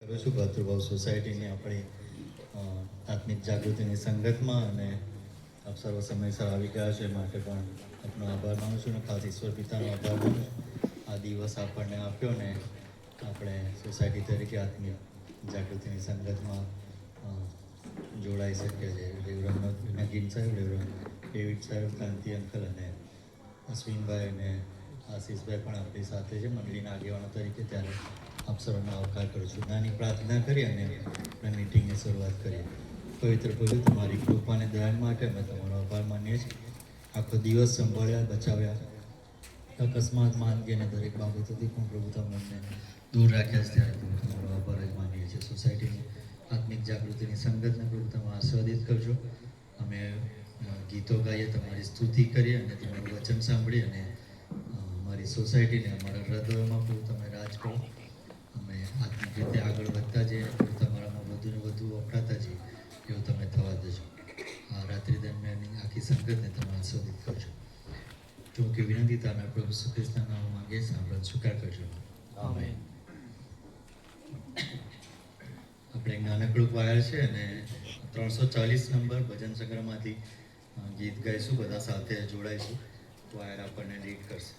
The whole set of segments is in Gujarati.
કરું છું ભાતૃભાવ સોસાયટીની આપણી આત્મિક જાગૃતિની સંગતમાં, અને આપ સર્વ સમયસર આવી ગયા છે એ માટે પણ આપનો આભાર માનું છું, અને ખાસ ઈશ્વર પિતાનો આભાર માનું છું. આ દિવસ આપણને આપ્યો ને આપણે સોસાયટી તરીકે આત્મિક જાગૃતિની સંગતમાં જોડાઈ શકીએ છીએ. રેવરન નગીન સાહેબ, રેવરન ડેવિડ સાહેબ, કાંતિ અંકલ અને અશ્વિનભાઈ અને આશીષભાઈ પણ આપણી સાથે છે મંડળીના આગેવાનો તરીકે. ત્યારે આપ સર્વનો આવકાર કરું છું. નાની પ્રાર્થના કરી અને આપણે મિટિંગની શરૂઆત કરીએ. પવિત્ર પ્રભુ, તમારી કૃપા અને દયા માટે અમે તમારો આભાર માનીએ છીએ. આખો દિવસ સંભાળ્યા, બચાવ્યા, અકસ્માતમાં અંગે અને દરેક બાબતોથી પણ પ્રભુ તમે અમને દૂર રાખ્યા છે, ત્યારે તમે તમારો આભાર જ માનીએ છીએ. સોસાયટીની આત્મિક જાગૃતિની સંગતને પ્રભુ તમે આસ્વાદિત કરજો. અમે ગીતો ગાઈએ, તમારી સ્તુતિ કરીએ અને તમારું વચન સાંભળીએ, અને અમારી સોસાયટીને અમારા હૃદયમાં પ્રભુ તમે રાજ કરો. અમે આત્મિક રીતે આગળ વધતા જઈએ, તમારામાં વધુ ને વધુ વપરાતા જઈએ, એવું તમે થવા દેજો. આ રાત્રિ દરમિયાનની આખી સંગતને તમે આસ્વાદિત કરજો. જો કે વિનંતી તારા પ્રભુ શ્રી કૃષ્ણના નામમાં માંગીએ, સાંભળ સ્વીકાર કરજો. આમેન. આપણે નાનકડું વાયર છે અને 340 નંબર ભજન સંગ્રહમાંથી ગીત ગાઈશું. બધા સાથે જોડાઈશું. વાયર આપણને લીડ કરશે.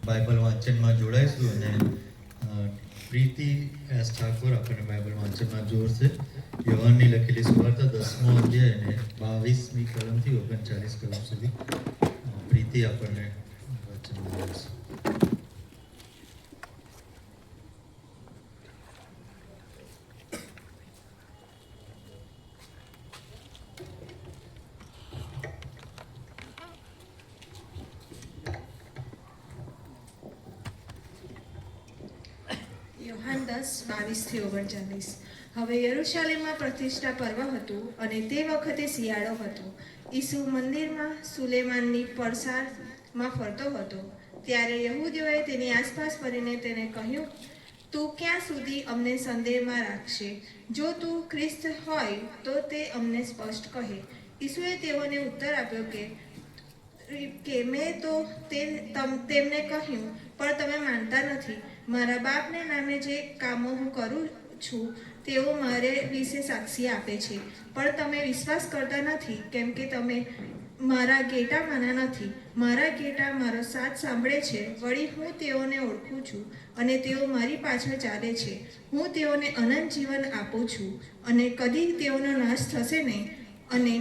બાઇબલ વાંચનમાં જોડાઈશું અને પ્રીતિ એસ ઠાકોર આપણને બાઇબલ વાંચનમાં જોડશે. યોહાનની લખેલી સુવાર્તા 10મો અધ્યાય અને 22મી કલમથી 39 કલમ સુધી પ્રીતિ આપણને વાંચનમાં જોડશે. યોહાન 10:22-39. હવે યરૂશાલેમમાં પ્રતિષ્ઠા પર્વ હતું અને તે વખતે શિયાળો હતો. ઈસુ મંદિરમાં સુલેમાનની પરસાળમાં ફરતો હતો. ત્યારે યહૂદીઓએ તેની આસપાસ ફરીને તેને કહ્યું, તું ક્યાં સુધી અમને સંદેહમાં રાખશે? જો તું ખ્રિસ્ત હોય તો તે અમને સ્પષ્ટ કહે. ઈસુએ તેઓને ઉત્તર આપ્યો કે મેં તો તેમને કહ્યું, પણ તમે માનતા નથી. મારા બાપને નામે જે કામો હું કરું છું તેઓ મારે વિશે સાક્ષી આપે છે, પણ તમે વિશ્વાસ કરતા નથી, કેમ કે તમે મારા ઘેટામાંના નથી. મારા ઘેટા મારો સાથ સાંભળે છે. વળી હું તેઓને ઓળખું છું અને તેઓ મારી પાછળ ચાલે છે. હું તેઓને અનંત જીવન આપું છું અને કદી તેઓનો નાશ થશે નહીં, અને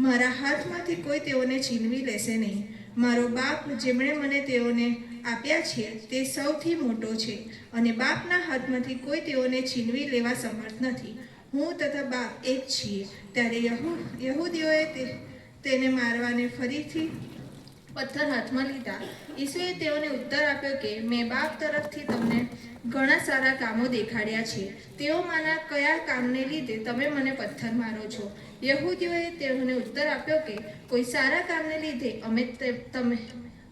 મારા હાથમાંથી કોઈ તેઓને છીનવી લેશે નહીં. મારો બાપ જેમણે મને તેઓને આપ્યા છે તે સૌથી મોટો છે અને બાપના હાથમાંથી કોઈ તેઓને છીનવી લેવા સમર્થ નથી. હું તથા બાપ એક છીએ. ત્યારે યહૂદીઓએ તેને મારવાને ફરીથી પથ્થર હાથમાં લીધા. ઈસુએ તેઓને ઉત્તર આપ્યો કે મેં બાપ તરફથી તમને ઘણા સારા કામો દેખાડ્યા છે. તેઓમાંના કયા કામને લીધે તમે મને પથ્થર મારો છો? યહૂદીઓએ તેઓને ઉત્તર આપ્યો કે કોઈ સારા કામને લીધે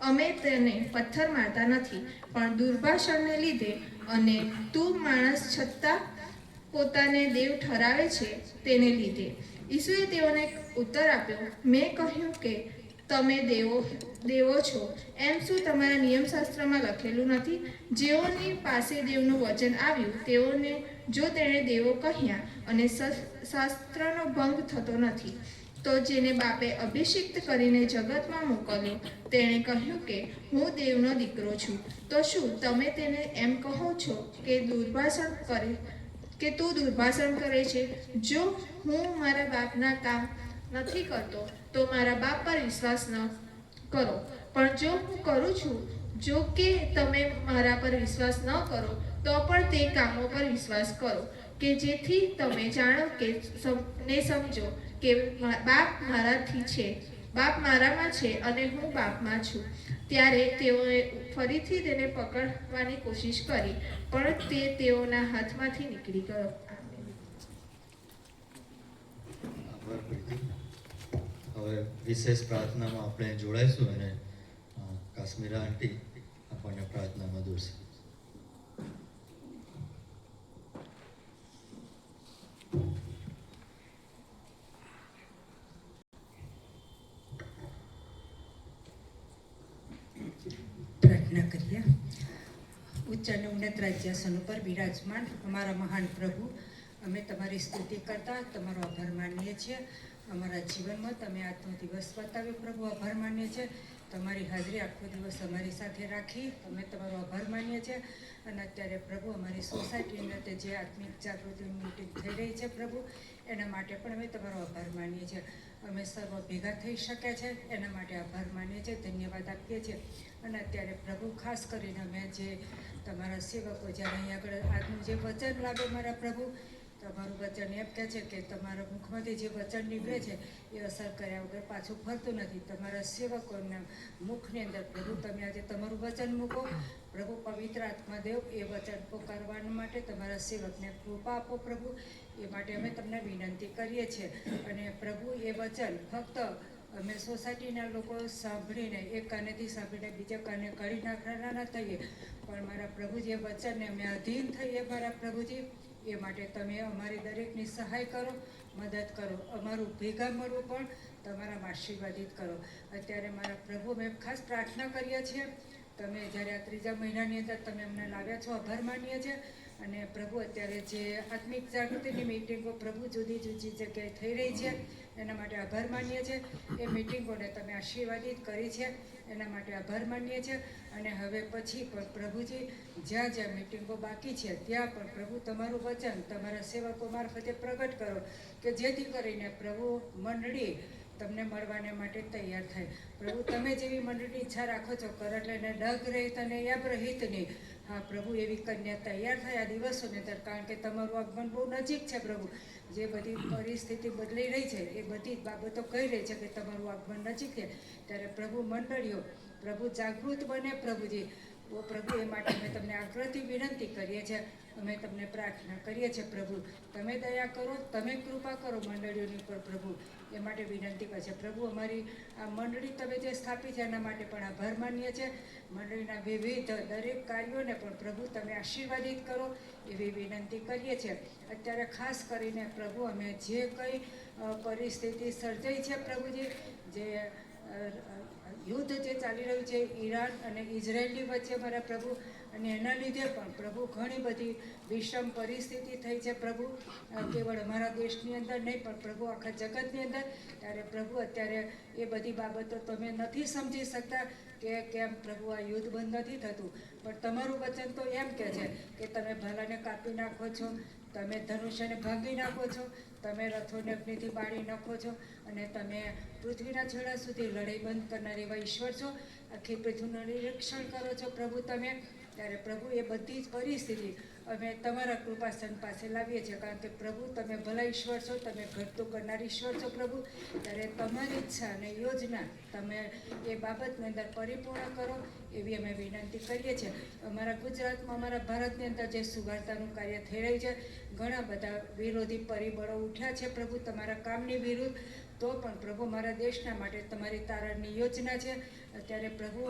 અમે તેને પથ્થર મારતા નથી, પણ દુર્ભાષણને લીધે, અને તું માણસ છતાં પોતાને દેવ ઠરાવે છે તેને લીધે. ઈસુએ તેઓને ઉત્તર આપ્યો, મેં કહ્યું કે તમે દેવો છો એમ શું તમારા નિયમશાસ્ત્રમાં લખેલું નથી? જેઓની પાસે દેવનું વચન આવ્યું તેઓને જો તેણે દેવો કહ્યા અને શાસ્ત્રનો ભંગ થતો નથી, તો જેને બાપે અભિષિક્ત કરીને જગતમાં મોકલ્યો તેણે કહ્યું કે હું દેવનો દીકરો છું. તો શું તમે તેને એમ કહો છો કે તું દુર્ભાષણ કરે છે? જો હું મારા બાપના કામ નથી કરતો તો મારા બાપ પર વિશ્વાસ ન કરો, પણ જો હું કરું છું, જો કે તમે મારા પર વિશ્વાસ ન કરો તો પણ તે કામો પર વિશ્વાસ કરો, કે જેથી તમે જાણો કે સમજો કે બાપ મારામાં છે અને હું બાપમાં છું. ત્યારે તેઓએ ફરીથી તેને પકડવાની કોશિશ કરી, પણ તે તેઓના હાથમાંથી નીકળી ગયો. આભાર પ્રીતિ. હવે વિશેષ પ્રાર્થનામાં આપણે જોડાઈશું અને કાશ્મીરા આંટી આપણને પ્રાર્થનામાં દોરશે. પ્રાર્થના કરીએ. ઉચ્ચ અને ઉન્નત રાજ્યાસન ઉપર બિરાજમાન અમારા મહાન પ્રભુ, અમે તમારી સ્તુતિ કરતા તમારો આભાર માનીએ છીએ. અમારા જીવનમાં તમે આજનો દિવસ બતાવ્યો પ્રભુ, આભાર માનીએ છીએ. તમારી હાજરી આખો દિવસ અમારી સાથે રાખી અમે તમારો આભાર માનીએ છીએ. અને અત્યારે પ્રભુ અમારી સોસાયટીની અંદર જે આત્મિક જાગૃતિની મીટિંગ થઈ રહી છે પ્રભુ, એના માટે પણ અમે તમારો આભાર માનીએ છીએ. અમે સર્વ ભેગા થઈ શક્યા છે એના માટે આભાર માનીએ છીએ, ધન્યવાદ આપીએ છીએ. અને અત્યારે પ્રભુ ખાસ કરીને અમે જે તમારા સેવકો જ્યારે અહીં આગળ આજનું જે વચન લાગે મારા પ્રભુ, તમારું વચન એમ કહે છે કે તમારા મુખમાંથી જે વચન નીકળે છે એ અસર કર્યા વગર પાછું ફરતું નથી. તમારા સેવકોના મુખની અંદર પ્રભુ તમે આજે તમારું વચન મૂકો પ્રભુ. પવિત્ર આત્માદેવ એ વચન પોકારવા માટે તમારા સેવકને કૃપા આપો પ્રભુ, એ માટે અમે તમને વિનંતી કરીએ છીએ. અને પ્રભુ એ વચન ફક્ત અમે સોસાયટીના લોકો સાંભળીને એક કાનેથી સાંભળીને બીજા કાને કાઢી નાખવાના ન થઈએ, પણ મારા પ્રભુજી એ વચનને અમે અધીન થઈએ મારા પ્રભુજી. એ માટે તમે અમારી દરેકની સહાય કરો, મદદ કરો. અમારું ભેગા મળવું પણ તમારામાં આશીર્વાદિત કરો. અત્યારે મારા પ્રભુ અમે ખાસ પ્રાર્થના કરીએ છીએ, તમે જ્યારે આ 3જા મહિનાની અંદર તમે અમને લાવ્યા છો, આભાર માનીએ છીએ. અને પ્રભુ અત્યારે જે આત્મિક જાગૃતિની મિટિંગો પ્રભુ જુદી જુદી જગ્યાએ થઈ રહી છે એના માટે આભાર માનીએ છીએ. એ મિટિંગોને તમે આશીર્વાદિત કરી છે એના માટે આભાર માનીએ છીએ. અને હવે પછી પણ પ્રભુજી જ્યાં જ્યાં મિટિંગો બાકી છે ત્યાં પણ પ્રભુ તમારું વચન તમારા સેવકો મારફતે પ્રગટ કરો, કે જેથી કરીને પ્રભુ મંડળી તમને મળવાને માટે તૈયાર થાય. પ્રભુ તમે જેવી મંડળની ઈચ્છા રાખો છો, કરટ લઈને ડગ રહિત અને યબ રહિતની, હા પ્રભુ એવી કન્યા તૈયાર થાય આ દિવસોની અંદર, કારણ કે તમારું આગમન બહુ નજીક છે પ્રભુ. જે બધી પરિસ્થિતિ બદલાઈ રહી છે એ બધી બાબતો કહી રહી છે કે તમારું આગમન નજીક છે. ત્યારે પ્રભુ મંડળીઓ પ્રભુ જાગૃત બને પ્રભુજી. પ્રભુ એ માટે અમે તમને આગ્રહથી વિનંતી કરીએ છીએ, અમે તમને પ્રાર્થના કરીએ છીએ પ્રભુ. તમે દયા કરો, તમે કૃપા કરો મંડળીઓની ઉપર પ્રભુ, એ માટે વિનંતી કરે છે પ્રભુ. અમારી આ મંડળી તમે જે સ્થાપી છે એના માટે પણ આભાર માનીએ છીએ. મંડળીના વિવિધ દરેક કાર્યોને પણ પ્રભુ તમે આશીર્વાદિત કરો એવી વિનંતી કરીએ છીએ. અત્યારે ખાસ કરીને પ્રભુ અમે જે કંઈ પરિસ્થિતિ સર્જાઈ છે પ્રભુજી, જે યુદ્ધ જે ચાલી રહ્યું છે ઈરાન અને ઇઝરાયલની વચ્ચે મારા પ્રભુ, અને એના લીધે પણ પ્રભુ ઘણી બધી વિષમ પરિસ્થિતિ થઈ છે પ્રભુ, કેવળ અમારા દેશની અંદર નહીં પણ પ્રભુ આખા જગતની અંદર. ત્યારે પ્રભુ અત્યારે એ બધી બાબતો તમે નથી સમજી શકતા કે કેમ પ્રભુ આ યુદ્ધ બંધ નથી થતું, પણ તમારું વચન તો એમ કહે છે કે તમે ભાલાને કાપી નાખો છો, તમે ધનુષ્યને ભાંગી નાખો છો, તમે રથોને અગ્નિથી બાળી નાખો છો, અને તમે પૃથ્વીના છેડા સુધી લડાઈ બંધ કરનાર એવા ઈશ્વર છો. આખી પૃથ્વીનું નિરીક્ષણ કરો છો પ્રભુ તમે, ત્યારે પ્રભુ એ બધી જ પરિસ્થિતિ અમે તમારા કૃપાસન પાસે લાવીએ છીએ. કારણ કે પ્રભુ તમે ભલા ઈશ્વર છો, તમે ઘટતું કરનાર ઈશ્વર છો પ્રભુ. ત્યારે તમારી ઈચ્છા અને યોજના તમે એ બાબતની અંદર પરિપૂર્ણ કરો એવી અમે વિનંતી કરીએ છીએ. અમારા ગુજરાતમાં, અમારા ભારતની અંદર જે સુવાર્તાનું કાર્ય થઈ રહ્યું છે, ઘણા બધા વિરોધી પરિબળો ઉઠ્યા છે પ્રભુ તમારા કામની વિરુદ્ધ. તો પણ પ્રભુ મારા દેશના માટે તમારી તારણની યોજના છે. અત્યારે પ્રભુ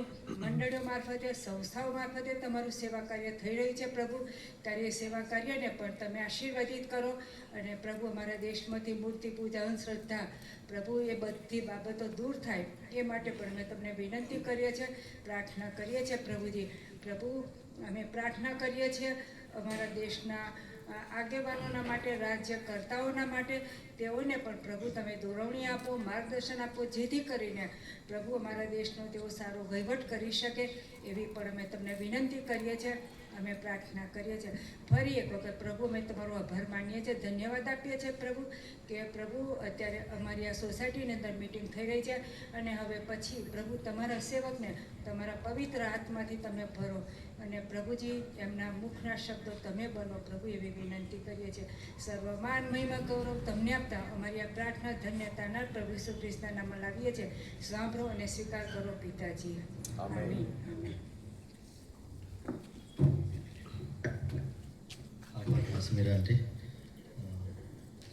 મંડળીઓ મારફતે, સંસ્થાઓ મારફતે તમારું સેવા કાર્ય થઈ રહ્યું છે પ્રભુ. ત્યારે એ સેવા કાર્યને પણ તમે આશીર્વાદિત કરો. અને પ્રભુ અમારા દેશમાંથી મૂર્તિ પૂજા, અંધશ્રદ્ધા પ્રભુ એ બધી બાબતો દૂર થાય એ માટે પણ અમે તમને વિનંતી કરીએ છીએ, પ્રાર્થના કરીએ છીએ પ્રભુજી. પ્રભુ અમે પ્રાર્થના કરીએ છીએ અમારા દેશના આગેવાનોના માટે, રાજ્યકર્તાઓના માટે. તેઓને પણ પ્રભુ તમે દોરવણી આપો, માર્ગદર્શન આપો, જેથી કરીને પ્રભુ અમારા દેશનો તેઓ સારો વહીવટ કરી શકે એવી પણ અમે તમને વિનંતી કરીએ છીએ, અમે પ્રાર્થના કરીએ છીએ. ફરી એક વખત પ્રભુ અમે તમારો આભાર માનીએ છીએ, ધન્યવાદ આપીએ છીએ પ્રભુ કે પ્રભુ અત્યારે અમારી આ સોસાયટીની અંદર મિટિંગ થઈ રહી છે અને હવે પછી પ્રભુ તમારા સેવકને તમારા પવિત્ર હાથમાંથી તમે ભરો અને પ્રભુજી એમના મુખના શબ્દો તમે બનો પ્રભુ એવી વિનંતી કરીએ છીએ. સર્વમાન મહિમા ગૌરવ તમને આપતા અમારી આ પ્રાર્થના ધન્યતાના પ્રભુ ઈસુ ખ્રિસ્તના નામમાં લાવીએ છીએ. સાંભળો અને સ્વીકાર કરો પિતાજી. આમીન. આભાર કાશ્મીર આંટી.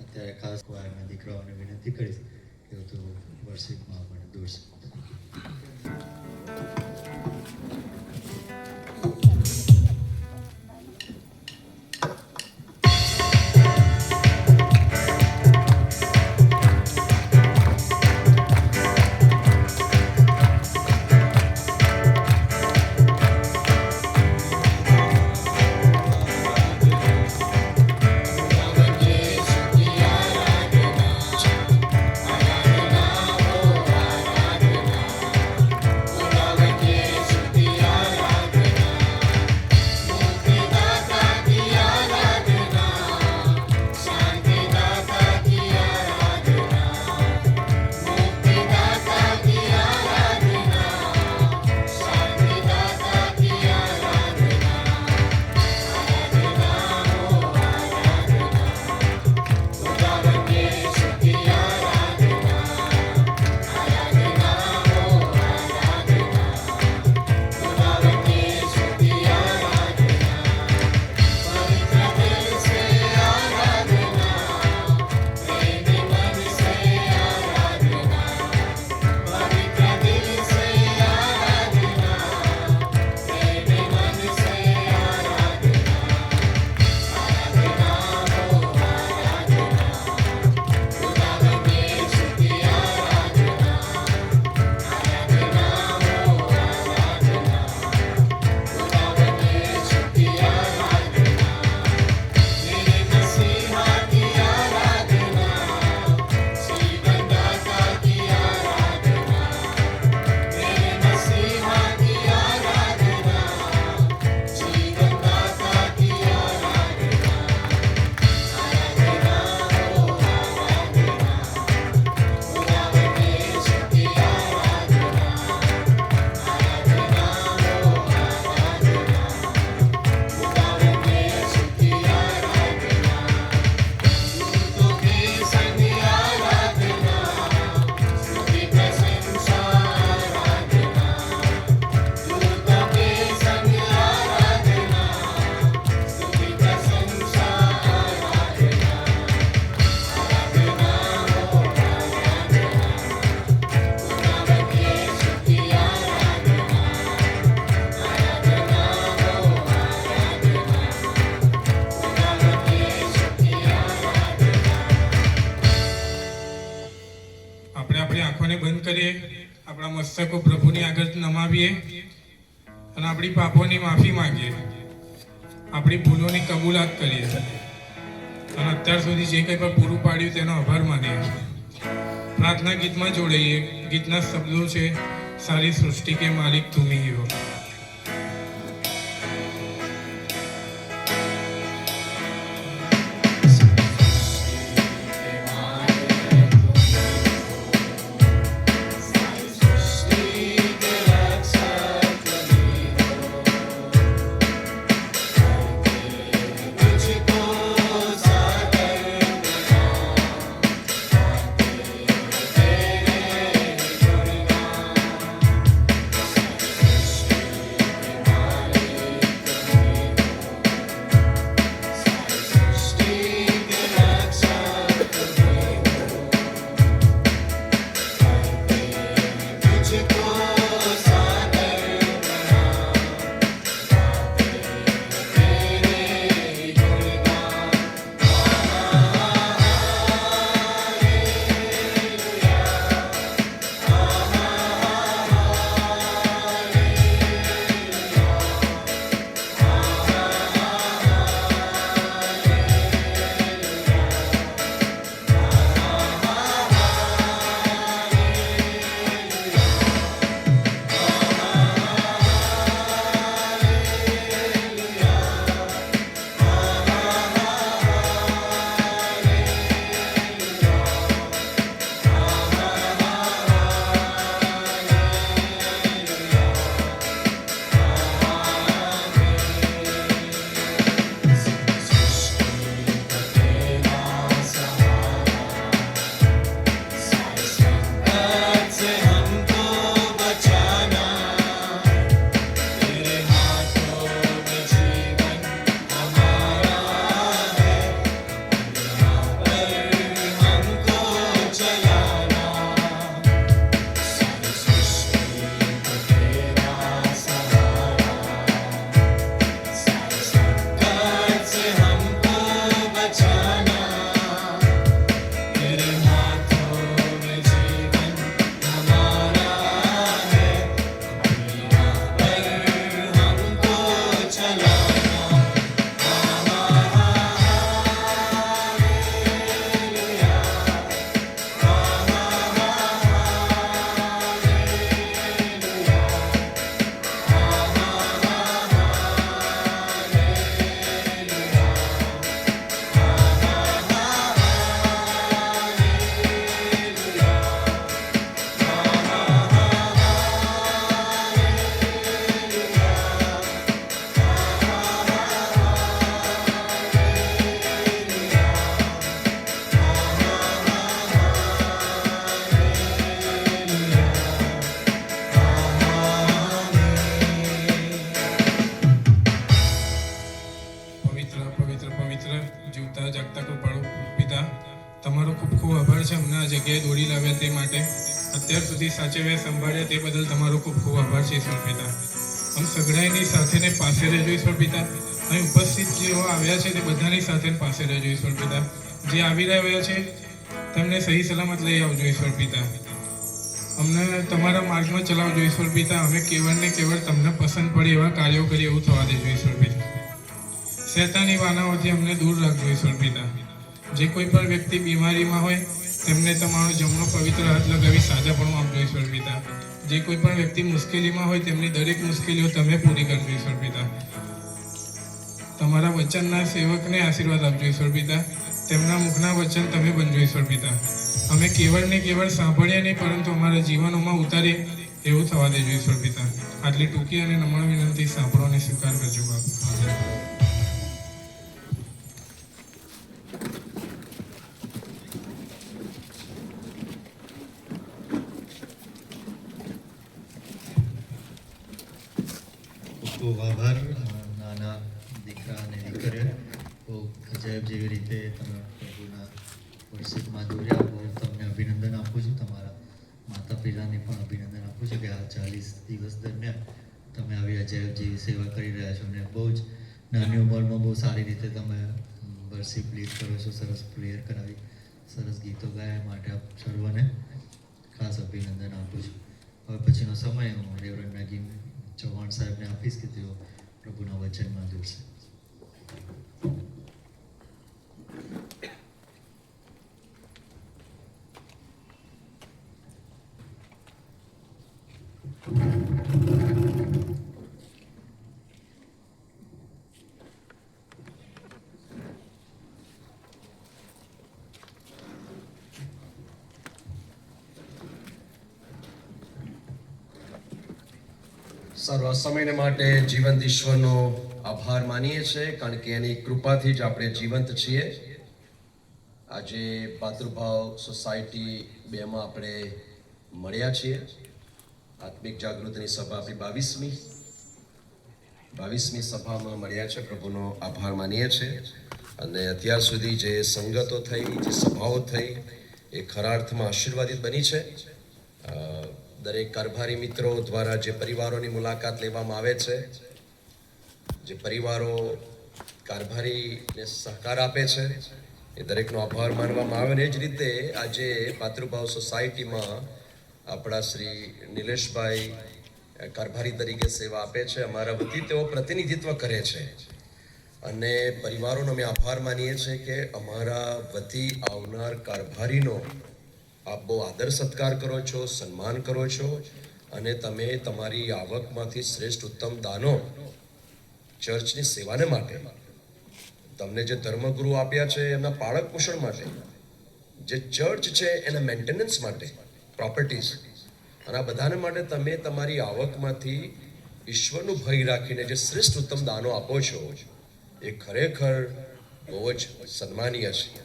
અત્યારે ખાસ વાયરના દીકરાઓને વિનંતી કરીશ કે તું વર્ષિપમાં આપણને દોરશે. બંધ કરીએ, આપણા મસ્તકો પ્રભુની આગળ નમાવીએ અને આપણી પાપોની માફી માંગીએ, આપણી ભૂલોની કબૂલાત કરીએ અને અત્યાર સુધી જે કંઈ પણ પૂરું પાડ્યું તેનો આભાર માનીએ. પ્રાર્થના ગીતમાં જોડાઈએ. ગીતના શબ્દો છે, સારી સૃષ્ટિ કે માલિક તું ही हो. Stay પવિત્ર પવિત્ર જીવતા જાગતા કૃપાળુ પિતા, તમારો ખૂબ ખૂબ આભાર છે અમને આ જગ્યાએ દોડી લાવ્યા તે માટે, અત્યાર સુધી સાચવ્યા સંભાળ્યા તે બદલ તમારો ખૂબ ખૂબ આભાર છે ઈશ્વર પિતા. આમ સગડાઈની સાથે ને પાસે રહેજો ઈશ્વર પિતા. અહીં ઉપસ્થિત જેઓ આવ્યા છે તે બધાની સાથે પાસે રહેજો ઈશ્વર પિતા. જે આવી રહ્યા છે તેમને સહી સલામત લઈ આવજો ઈશ્વર પિતા. અમને તમારા માર્ગમાં ચલાવજો ઈશ્વર પિતા. અમે કેવળ ને કેવળ તમને પસંદ પડે એવા કાર્યો કરીએ એવું થવા દેજો ઈશ્વર પિતા. શૈતાની વાનાઓથી અમને દૂર રાખજો ઈશ્વર પિતા. જે કોઈ પણ વ્યક્તિ બીમારીમાં હોય તેમને તમારો જમણો પવિત્ર હાથ લગાવી સાજાપણું આપજો ઈશ્વર પિતા. જે કોઈ પણ વ્યક્તિ મુશ્કેલીમાં હોય તેમની દરેક મુશ્કેલીઓ તમે પૂરી કરજો ઈશ્વર પિતા. તમારા વચનના સેવકને આશીર્વાદ આપજો ઈશ્વર પિતા. તેમના મુખના વચન તમે બનજો ઈશ્વર પિતા. અમે કેવળ ને કેવળ સાંભળીએ નહીં પરંતુ અમારા જીવનોમાં ઉતારીએ એવું થવા દેજો ઈશ્વર પિતા. આટલી ટૂંકી અને નમ્ર વિનંતી સાંભળો અને સ્વીકાર કરજો બાપ. ખૂબ આભાર નાના દીકરા અને દીકરીઓ. ખૂબ અજાયબ જેવી રીતે તમે પ્રભુના વર્ષિતમાં દોર્યા. હું તમને અભિનંદન આપું છું. તમારા માતા પિતાને પણ અભિનંદન આપું છું કે આ 40 દિવસ દરમિયાન તમે આવી અજાયબ જેવી સેવા કરી રહ્યા છો અને બહુ જ નાની ઉંમરમાં બહુ સારી રીતે તમે વર્શિપ લીડ કરો છો. સરસ પ્રેયર કરાવી, સરસ ગીતો ગાયા માટે આપ સર્વને ખાસ અભિનંદન આપું છું. હવે પછીનો સમય હું રેવરન્ડ નાગીન ચૌહાણ સાહેબને આપીશ કે તેઓ પ્રભુના વચનમાં જોડશે. સર્વ સમયને માટે જીવંત ઈશ્વરનો આભાર માનીએ છીએ, કારણ કે એની કૃપાથી જ આપણે જીવંત છીએ. આજે ભાતૃભાવ સોસાયટી 2માં આપણે મળ્યા છીએ. આત્મિક જાગૃતિની સભા આપણી 22મી સભામાં મળ્યા છે. પ્રભુનો આભાર માનીએ છીએ. અને અત્યાર સુધી જે સંગતો થઈ, જે સભાઓ થઈ, એ ખરા અર્થમાં આશીર્વાદિત બની છે. દરેક કારભારી મિત્રો દ્વારા જે પરિવારોની મુલાકાત લેવામાં આવે છે, જે પરિવારો કારભારીને સહકાર આપે છે, એ દરેકનો આભાર માનવામાં આવે. અને એ જ રીતે આજે ભાતૃભાવ સોસાયટીમાં આપણા શ્રી નિલેશભાઈ કારભારી તરીકે સેવા આપે છે. અમારા વતી તેઓ પ્રતિનિધિત્વ કરે છે. અને પરિવારોનો અમે આભાર માનીએ છીએ કે અમારા વતી આવનાર કારભારીનો આપ બહુ આદર સત્કાર કરો છો, સન્માન કરો છો. અને તમે તમારી આવકમાંથી શ્રેષ્ઠ ઉત્તમ દાનો ચર્ચની સેવાને માટે, તમને જે ધર્મગુરુ આપ્યા છે એમના પાળક પોષણ માટે, જે ચર્ચ છે એના મેન્ટેનન્સ માટે, પ્રોપર્ટીઝ, અને આ બધાને માટે તમે તમારી આવકમાંથી ઈશ્વરનું ભય રાખીને જે શ્રેષ્ઠ ઉત્તમ દાનો આપો છો એ ખરેખર બહુ જ સન્માનીય છે.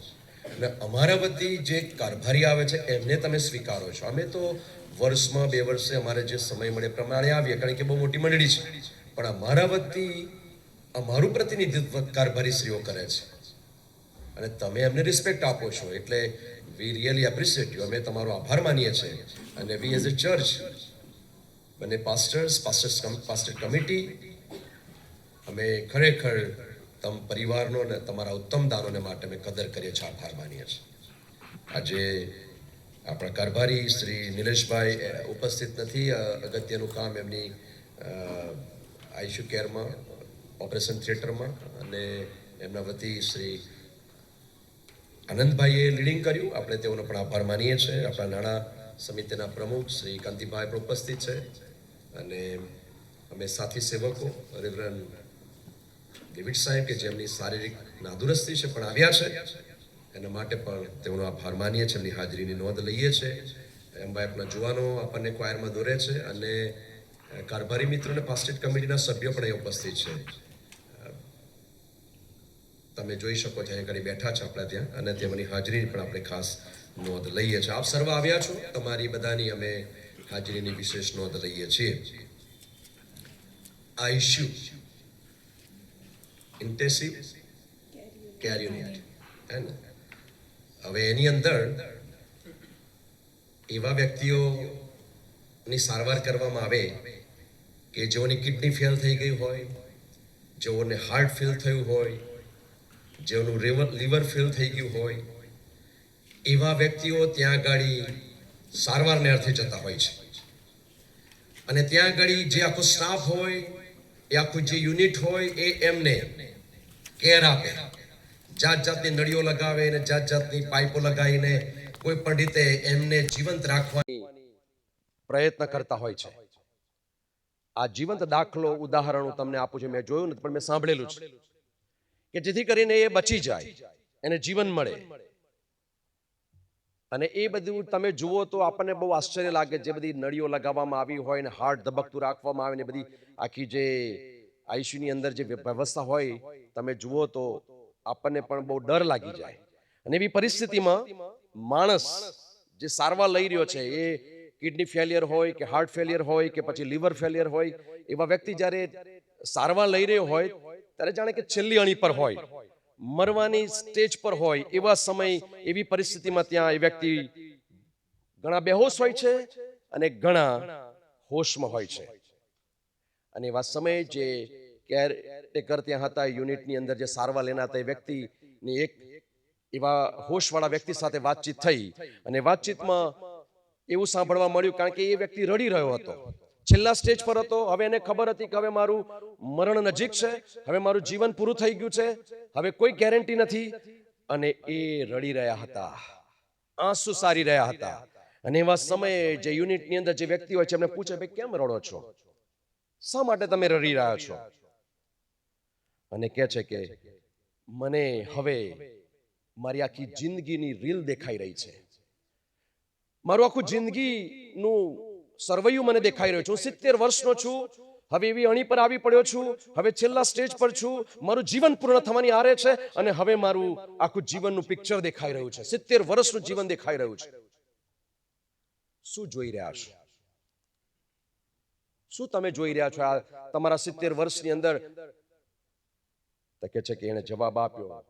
અને અમારા વતી જે કારભારી આવે છે એમને તમે સ્વીકારો છો. અમે તો વર્ષમાં 2 વર્ષે અમારે જે સમય મળે પ્રમાણે આવીએ, કારણ કે બહુ મોટી મંડળી છે. પણ અમારા વતી અમારું પ્રતિનિધિત્વ કારભારીશ્રીઓ કરે છે અને તમે એમને રિસ્પેક્ટ આપો છો. એટલે વી રિયલી એપ્રિશિએટ યુ. અમે તમારો આભાર માનીએ છીએ. અને વી એઝ અ ચર્ચ, બંને પાસ્ટર કમિટી, અમે ખરેખર પરિવારનો અને તમારા ઉત્તમ દાનોને માટે અમે કદર કરીએ છીએ, આભાર માનીએ છીએ. આજે આપણા કારભારી શ્રી નિલેશભાઈ ઉપસ્થિત નથી. અગત્યનું કામ એમની આઈસીયુ કેરમાં, ઓપરેશન થિયેટરમાં, અને એમના વતી શ્રી આનંદભાઈએ લીડિંગ કર્યું. આપણે તેઓનો પણ આભાર માનીએ છીએ. આપણા નાણાં સમિતિના પ્રમુખ શ્રી કાંતિભાઈ પણ ઉપસ્થિત છે. અને અમે સાથી સેવકો રેવરન્ડ ડેવિડ સાહેબ કે જેમની શારીરિક નાદુરસ્તી છે પણ આવ્યા છે, એના માટે પણ તેઓનો આભાર માનીએ છીએ. એમની હાજરીની નોંધ લઈએ છીએ. એમ ભાઈ આપણા જુવાનો આપણને ક્વાયરમાં દોરે છે. અને કારભારી મિત્રો અને પાસ્ટેટ કમિટીના સભ્યો પણ અહીં ઉપસ્થિત છે. તમે જોઈ શકો છો અહીં આગળ બેઠા છે આપણા ત્યાં, અને તેમની હાજરીની પણ આપણે ખાસ નોંધ લઈએ છીએ. આપ સર્વ આવ્યા છો, તમારી બધાની અમે હાજરીની વિશેષ નોંધ લઈએ છીએ. આઈસીયુ, ઇન્ટેન્સિવ કેર યુનિટ, હે ને? હવે એની અંદર એવા વ્યક્તિઓની સારવાર કરવામાં આવે કે જેઓની કિડની ફેલ થઈ ગઈ હોય, જેઓને હાર્ટ ફેલ થયું હોય, જેઓનું લીવર ફેલ થઈ ગયું હોય, એવા વ્યક્તિઓ ત્યાં આગળ સારવારને અર્થે જતા હોય છે. અને ત્યાં આગળ જે આખો સ્ટાફ હોય, એ આખું જે યુનિટ હોય, એ એમને કેર આપે, જાત જાતની નળીઓ લગાવે અને જાત જાતની પાઇપો લગાવીને કોઈ પણ રીતે એમને જીવંત રાખવાની પ્રયત્ન કરતા હોય છે. આ જીવંત દાખલો ઉદાહરણ હું તમને આપું છું. મેં જોયું નથી પણ મેં સાંભળેલું છે કે જેથી કરીને એ બચી જાય, એને જીવન મળે. અને એ બધું તમે જુઓ તો આપણને બહુ આશ્ચર્ય લાગે. જે બધી નળીઓ લગાવવામાં આવી હોય ને હાર્ટ ધબકતું રાખવામાં આવે ને બધી આખી જે આઈસીયુની અંદર જે વ્યવસ્થા હોય, તમે જુઓ તો આપણને પણ બહુ ડર લાગી જાય. અને એવી પરિસ્થિતિમાં માણસ જે સારવાર લઈ રહ્યો છે, એ કિડની ફેલિયર હોય કે હાર્ટ ફેલિયર હોય કે પછી લીવર ફેલિયર હોય, એવા વ્યક્તિ જ્યારે સારવાર લઈ રહ્યો હોય ત્યારે જાણે કે છેલ્લી અણી પર હોય, મરવાની સ્ટેજ પર હોય. એવા સમય, એવી પરિસ્થિતિમાં ત્યાં એ વ્યક્તિ ઘણા બેહોશ હોય છે અને ઘણા હોશમાં હોય છે. અને એવા સમયે જે કેરટેકર ત્યાં હતા, યુનિટની અંદર જે સારવાર લેના હતા, એ વ્યક્તિની એક એવા હોશવાળા વ્યક્તિ સાથે વાતચીત થઈ. અને વાતચીતમાં એવું સાંભળવા મળ્યું, કારણ કે એ વ્યક્તિ રડી રહ્યો હતો, છેલ્લા સ્ટેજ પર હતો. હવે એને ખબર હતી કે હવે મારું મરણ નજીક છે, હવે મારું જીવન પૂરું થઈ ગયું છે, હવે કોઈ ગેરંટી નથી. અને એ રડી રહ્યા હતા, આંસુ સારી રહ્યા હતા. અને એવા સમયે જે યુનિટની અંદર જે વ્યક્તિ હોય છે એમને પૂછે, ભાઈ કેમ રડો છો, શા માટે તમે રડી રહ્યા છો? અને કહે છે કે મને હવે મારી આખી જિંદગીની રીલ દેખાઈ રહી છે, મારું આખું જિંદગીનું સરવૈયું મને દેખાઈ રહ્યું છે. હું 70 વર્ષનો છું, હવે એવી અણી પર આવી પડ્યો છું, હવે છેલ્લા સ્ટેજ પર છું, મારું જીવન પૂર્ણ થવાની આરે છે અને હવે મારું આખું જીવનનું પિક્ચર દેખાઈ રહ્યું છે, 70 વર્ષનું જીવન દેખાઈ રહ્યું છે. શું જોઈ રહ્યા છો? શું તમે જોઈ રહ્યા છો આ તમારા 70 વર્ષની અંદર? તો કહે છે કે એને જવાબ આપ્યો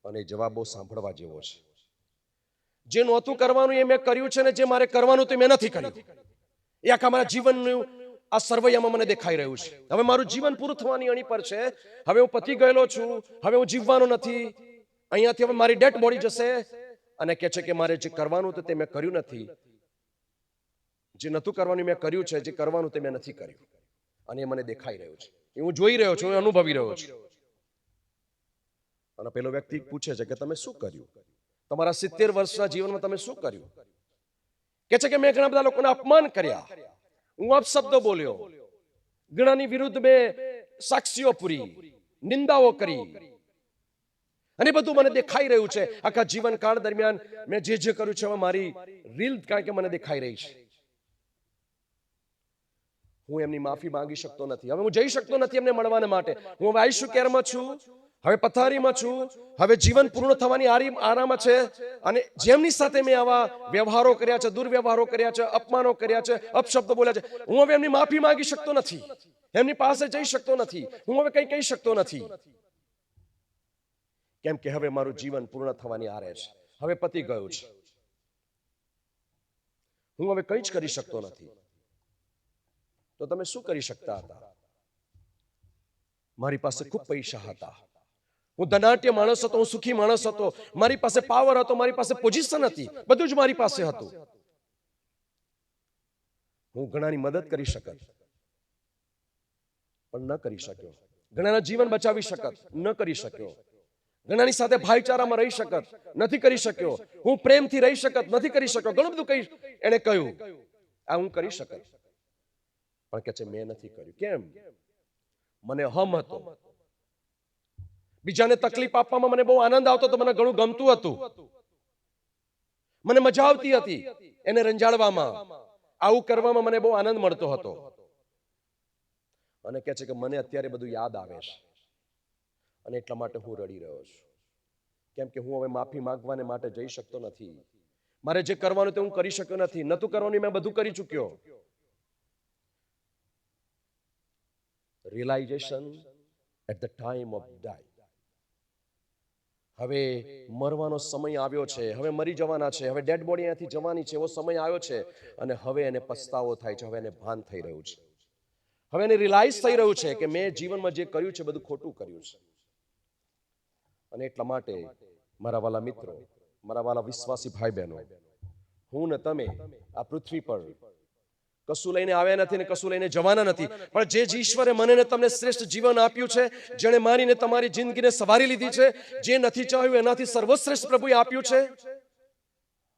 અને જવાબ બહુ સાંભળવા જેવો છે. જે નહોતું કરવાનું એ મેં કર્યું છે, ને જે મારે કરવાનું તે મેં નથી કર્યું. એ આખા મારા જીવનનું આ સરવૈયામાં મને દેખાઈ રહ્યું છે. હવે મારું જીવન પૂરું થવાની અણી પર છે, હવે હું પતી ગયેલો છું, હવે હું જીવવાનો નથી, અહીંયાથી હવે મારી ડેડ બોડી જશે. અને કહે છે કે મારે જે કરવાનું હતું તે મેં કર્યું નથી, જે નહોતું કરવાનું મેં કર્યું છે, જે કરવાનું તે મેં નથી કર્યું. અને એ મને દેખાઈ રહ્યું છે, એ હું જોઈ રહ્યો છું, એ અનુભવી રહ્યો છું. અને પેલો વ્યક્તિ પૂછે છે કે તમે શું કર્યું, તમારા 70 વર્ષના જીવનમાં તમે શું કર્યું? કહે છે કે મેં ઘણા બધા લોકોને અપમાન કર્યા, હું અપશબ્દો બોલ્યો, ઘણાની વિરુદ્ધ મેં સાક્ષીઓ પૂરી, નિંદાઓ કરી, અને બધું મને દેખાઈ રહ્યું છે. આખા જીવનકાળ દરમિયાન મેં જે જે કર્યું છે, હવે મારી રીલ કારણ કે મને દેખાઈ રહી છે. હું એમની માફી માંગી શકતો નથી, હવે હું જઈ શકતો નથી એમને મળવાને માટે. હું હવે આઈસીયુ કેરમાં છું, હવે પથારીમાં છું, હવે જીવન પૂર્ણ થવાની આરામાં છે. અને જેમની સાથે મેં આવા વ્યવહારો કર્યા છે, દુર્વ્યવહારો કર્યા છે, અપમાનો કર્યા છે, અપશબ્દો બોલ્યા છે, હું હવે એમની માફી માંગી શકતો નથી, એમની પાસે જઈ શકતો નથી, હું હવે કંઈ કહી શકતો નથી, કેમ કે હવે મારું જીવન પૂર્ણ થવાની આરે છે, હવે પતી ગયું છે, હું હવે કંઈ જ કરી શકતો નથી. તો તમે શું કરી શકતા હતા? મારી પાસે ખૂબ પૈસા હતા, હું ધનાઢ્ય માણસ હતો, હું સુખી માણસ હતો, મારી પાસે પાવર હતો, મારી પાસે પોઝિશન હતી, બધું જ મારી પાસે હતું. હું ઘણાની મદદ કરી શકત પણ ન કરી શક્યો, ઘણાના જીવન બચાવી શકત, ન કરી શક્યો, ઘણાની સાથે ભાઈચારામાં રહી શકત, નથી કરી શક્યો, હું પ્રેમથી રહી શકત, નથી કરી શક્યો. ઘણું બધું કઈ એને કહ્યું, આ હું કરી શકત, પણ કે છે મેં નથી કર્યું. કેમ? મને હમ હતો, બીજાને તકલીફ આપવામાં મને બહુ આનંદ આવતો હતો, મને ઘણું ગમતું હતું, મને મજા આવતી હતી એને રંજાડવામાં, આવું કરવામાં મને બહુ આનંદ મળતો હતો. અને કહે છે કે મને અત્યારે બધું યાદ આવે છે અને એટલા માટે હું રડી રહ્યો છું, કેમ કે હું હવે માફી માંગવાને માટે જઈ શકતો નથી. મારે જે કરવાનું તે હું કરી શક્યો નથી, નતું કરવાનું મેં બધું કરી ચૂક્યો. Realization at the time of die. હવે મરવાનો સમય આવ્યો છે, હવે મરી જવાના છે, હવે ડેડ બોડી અહીંયાથી જવાની છે, એવો સમય આવ્યો છે અને હવે એને પસ્તાવો થાય છે, હવે એને ભાન થઈ રહ્યું છે, હવે એને રિયલાઇઝ થઈ રહ્યું છે કે મેં જીવનમાં જે કર્યું છે બધું ખોટું કર્યું છે. અને એટલા માટે મારા વાલા મિત્રો, મારા વાલા વિશ્વાસી ભાઈ બહેનો, હું ને તમે આ પૃથ્વી પર કશું લઈને આવ્યા નથી ને કશું લઈને જવાના નથી, પણ જે ઈશ્વરે મને ને તમને શ્રેષ્ઠ જીવન આપ્યું છે, જેણે મારીને તમારી જિંદગીને સવારી લીધી છે, જે નથી ચાહ્યું એનાથી સર્વશ્રેષ્ઠ પ્રભુએ આપ્યું છે,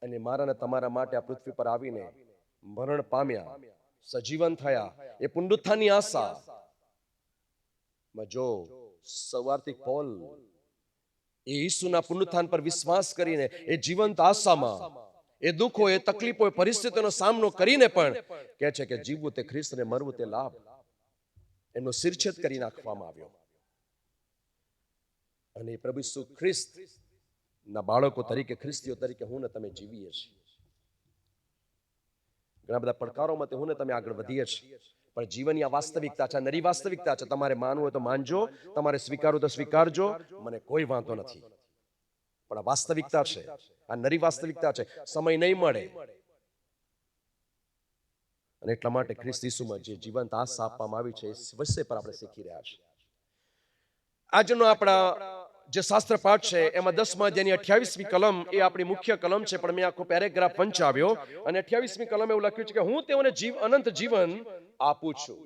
અને મારા ને તમારા માટે આ પૃથ્વી પર આવીને મરણ પામ્યા, સજીવન થયા, એ પુનરુત્થાનની આશા જો સવારથી પોલ એ ઈસુના પુનરુત્થાન પર વિશ્વાસ કરીને એ જીવંત આશામાં એ દુઃખો, એ તકલીફો, એ પરિસ્થિતિનો સામનો કરીને પણ કહે છે કે જીવવું તે ખ્રિસ્ત ને મરવું તે લાભ. એમનો શિરછેદ કરી નાખવામાં આવ્યો અને પ્રભુ ઈસુ ખ્રિસ્ત ના બાળકો તરીકે, ખ્રિસ્તીઓ તરીકે હું ને તમે જીવીએ છીએ. ઘણા બધા પડકારોમાં હું ને તમે આગળ વધીએ છીએ, પણ જીવનની આ વાસ્તવિકતા છે, નરી વાસ્તવિકતા છે. તમારે માનવું હોય તો માનજો, તમારે સ્વીકારવું તો સ્વીકારજો, મને કોઈ વાંધો નથી, પણ આ વાસ્તવિકતા છે, આ નરી વાસ્તવિકતા છે. સમય નહીં મળે અને એટલા માટે ખ્રિસ્ત ઈસુમાં જે જીવંત આશા આપવામાં આવી છે એ વિષય પર આપણે શીખી રહ્યા છીએ. આજનો આપણા જે શાસ્ત્ર પાઠ છે એમાં 10મા અધ્યાયની 28મી કલમ એ આપણી મુખ્ય કલમ છે, પણ મેં આખો પેરેગ્રાફ વંચાવ્યો અને 28મી કલમ એવું લખ્યું છે કે હું તેઓને અનંત જીવન આપું છું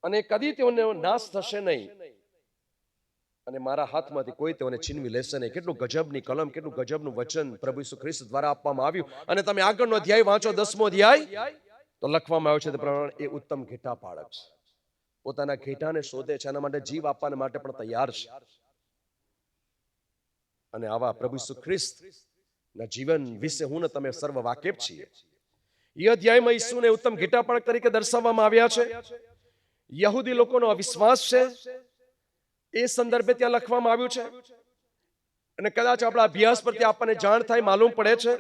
અને કદી તેઓને નાશ થશે નહીં અને મારા હાથમાંથી કોઈ તેઓને છીનવી લેશે નહીં. કેટલું ગજબની કલમ, કેટલું ગજબનું વચન પ્રભુ ઈસુ ખ્રિસ્ત દ્વારા આપવામાં આવ્યું. અને તમે આગળનો અધ્યાય વાંચો, 10મો અધ્યાય, તો લખવામાં આવ્યું છે તે પ્રમાણે એ ઉત્તમ ઘેટા પાળક છે, પોતાના ઘેટાને શોધે છે, એના માટે જીવ આપવા માટે પણ તૈયાર છે. અને આવા પ્રભુ ઈસુ ખ્રિસ્ત ના જીવન વિશે હું ને તમે સર્વ વાકેફ છીએ. એ અધ્યાયમાં ઈસુને ઉત્તમ ઘેટા પાળક તરીકે દર્શાવવામાં આવ્યા છે. યહૂદી લોકોનો અવિશ્વાસ છે એ સંદર્ભે ત્યાં લખવામાં આવ્યું છે અને કદાચ આપણા અભ્યાસ પરથી આપણને જાણ થાય, માલુમ પડે છે.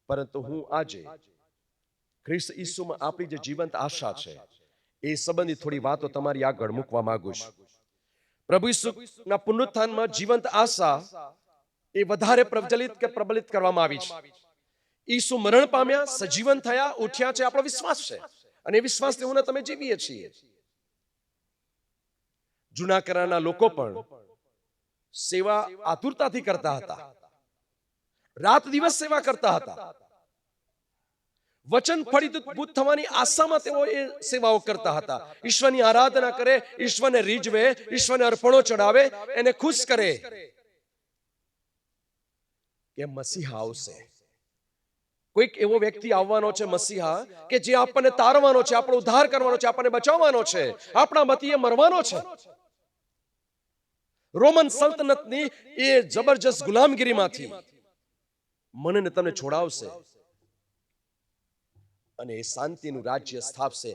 પરંતુ હું આજે ખ્રિસ્ત ઈસુમાં આપણી જે જીવંત આશા છે એ સંબંધી થોડી વાતો તમારી આગળ મૂકવા માંગુ છું. પ્રભુ ઈસુના પુનરુત્થાનમાં જીવંત આશા એ વધારે પ્રબલિત કરવામાં આવી છે. ઈસુ મરણ પામ્યા, સજીવન થયા, ઉઠ્યા છે, આપણો વિશ્વાસ છે અને એ વિશ્વાસથી હું ને તમે જીવીએ છીએ. જૂના કરારના લોકો પણ સેવા આતુરતાથી કરતા હતા, રાત દિવસ સેવા કરતા હતા, વચન ફળીભૂત થવાની આશામાં તેઓ એ સેવાઓ કરતા હતા. ઈશ્વરની આરાધના કરે, ઈશ્વરને રીઝવે, ઈશ્વરને અર્પણો ચડાવે, એને ખુશ કરે કે મસીહા આવશે, કોઈક એવો વ્યક્તિ આવવાનો છે મસીહા કે જે આપણને તારવાનો છે, આપણો ઉદ્ધાર કરવાનો છે, આપણને બચાવવાનો છે, આપણા મતીએ મરવાનો છે. રોમન સલ્તનતની એ જબરજસ્ત ગુલામગીરીમાંથી મને ને તમને છોડાવશે અને એ શાંતિનું રાજ્ય સ્થાપશે.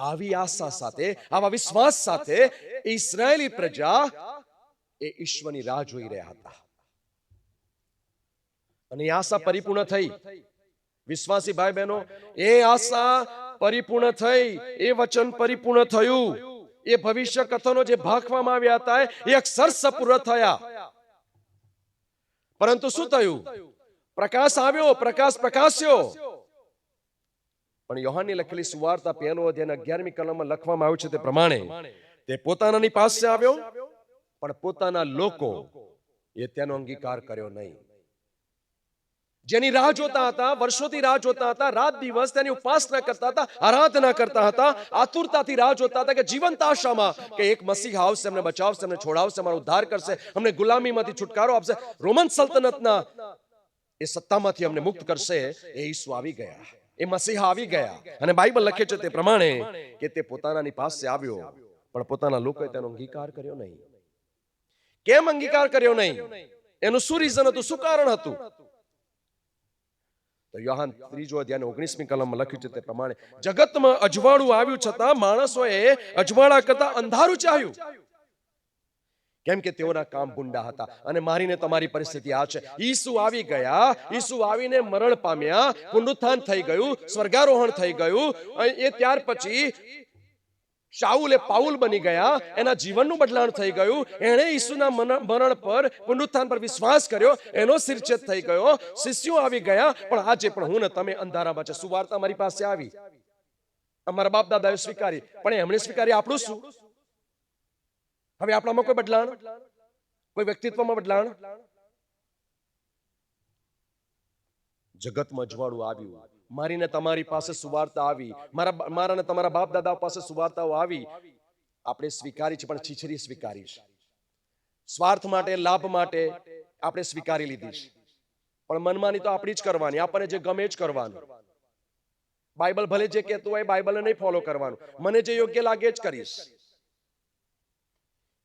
આવી આશા સાથે, આવા વિશ્વાસ સાથે ઇસ્રાયેલી પ્રજા એ ઈશ્વરની રાહ જોઈ રહ્યા હતા અને એ આશા પરિપૂર્ણ થઈ. વિશ્વાસી ભાઈ બહેનો, એ આશા પરિપૂર્ણ થઈ, એ વચન પરિપૂર્ણ થયું. એ ભવિષ્ય કથનો જે ભાખવામાં આવ્યા હતા એ અક્ષરશઃ પૂર્ણ થયા. પરંતુ શું થયું? પ્રકાશ આવ્યો, પ્રકાશ પ્રકાશ્યો. પણ યોહાનની લખેલી સુવાર્તા 1નો અધ્યાય 11મી કલમમાં લખવામાં આવ્યું છે તે પ્રમાણે તે પોતાનાની પાસે આવ્યો, પણ પોતાના લોકો એ તેનો અંગીકાર કર્યો નહીં. જેની રાહ જોતા હતા, વર્ષોથી રાહ જોતા હતા, રાત દિવસ તેની ઉપાસના કરતા હતા, આરાધના કરતા હતા, આતુરતાથી રાહ જોતા હતા કે જીવંત આશામાં કે એક મસીહ આવશે, અમને બચાવશે, અમને છોડાવશે, અમારો ઉદ્ધાર કરશે, અમને ગુલામીમાંથી છુટકારો આપશે, રોમન સલ્તનતના એ સત્તામાંથી અમને મુક્ત કરશે. એ ઈસુ આવી ગયા, એ મસીહા આવી ગયા. અને બાઇબલ લખે છે તે પ્રમાણે કે તે પોતાનાની પાસે આવ્યો, પણ પોતાના લોકોએ તેનો અંગીકાર કર્યો નહીં. કેમ અંગીકાર કર્યો નહીં? એનું શું રીઝન હતું, શું કારણ હતું? તો યોહાન 3 અધ્યાય 19મી કલમમાં લખ્યું છે તે પ્રમાણે જગતમાં અજવાળું આવ્યું છતાં માણસોએ અજવાળા કરતા અંધારું ચાહ્યું, કેમ કે તેઓના કામ ભૂંડા હતા. અને મારીને તમારી પરિસ્થિતિ આ છે. ઈસુ આવી ગયા, ઈસુ આવીને મરણ પામ્યા, પુનરુત્થાન થઈ ગયું, સ્વર્ગારોહણ થઈ ગયું. એ ત્યાર પછી શાઉલ એ પાઉલ બની ગયા, એના જીવનનું બદલાણ થઈ ગયું. એણે ઈસુના મરણ પર, પુનરુત્થાન પર વિશ્વાસ કર્યો, એનો શિરછેદ થઈ ગયો, શિષ્યો આવી ગયા. પણ આજે પણ હું ને તમે અંધારામાં છે. સુવાર્તા મારી પાસે આવી, અમારા બાપ દાદાએ સ્વીકારી, પણ એમણે સ્વીકારી, આપણું શું? હવે આપણામાં કોઈ બદલાણ, કોઈ વ્યક્તિત્વમાં બદલાણ? જગતમાં અજવાળું આવ્યું, મારીને તમારી પાસે સુવાર્તા આવી, મારા ને તમારા બાપ દાદા પાસે સુવાર્તાઓ આવી. આપણે સ્વીકારી છે, પણ છીછરી સ્વીકારી છે. સ્વાર્થ માટે, લાભ માટે આપણે સ્વીકારી લીધી છે. પણ મનમાની તો આપણી જ કરવાની, આપણને જે ગમે જ કરવાનું. બાઇબલ ભલે જે કહેતું હોય બાઇબલને નહીં ફોલો કરવાનું, મને જે યોગ્ય લાગે જ કરીશ,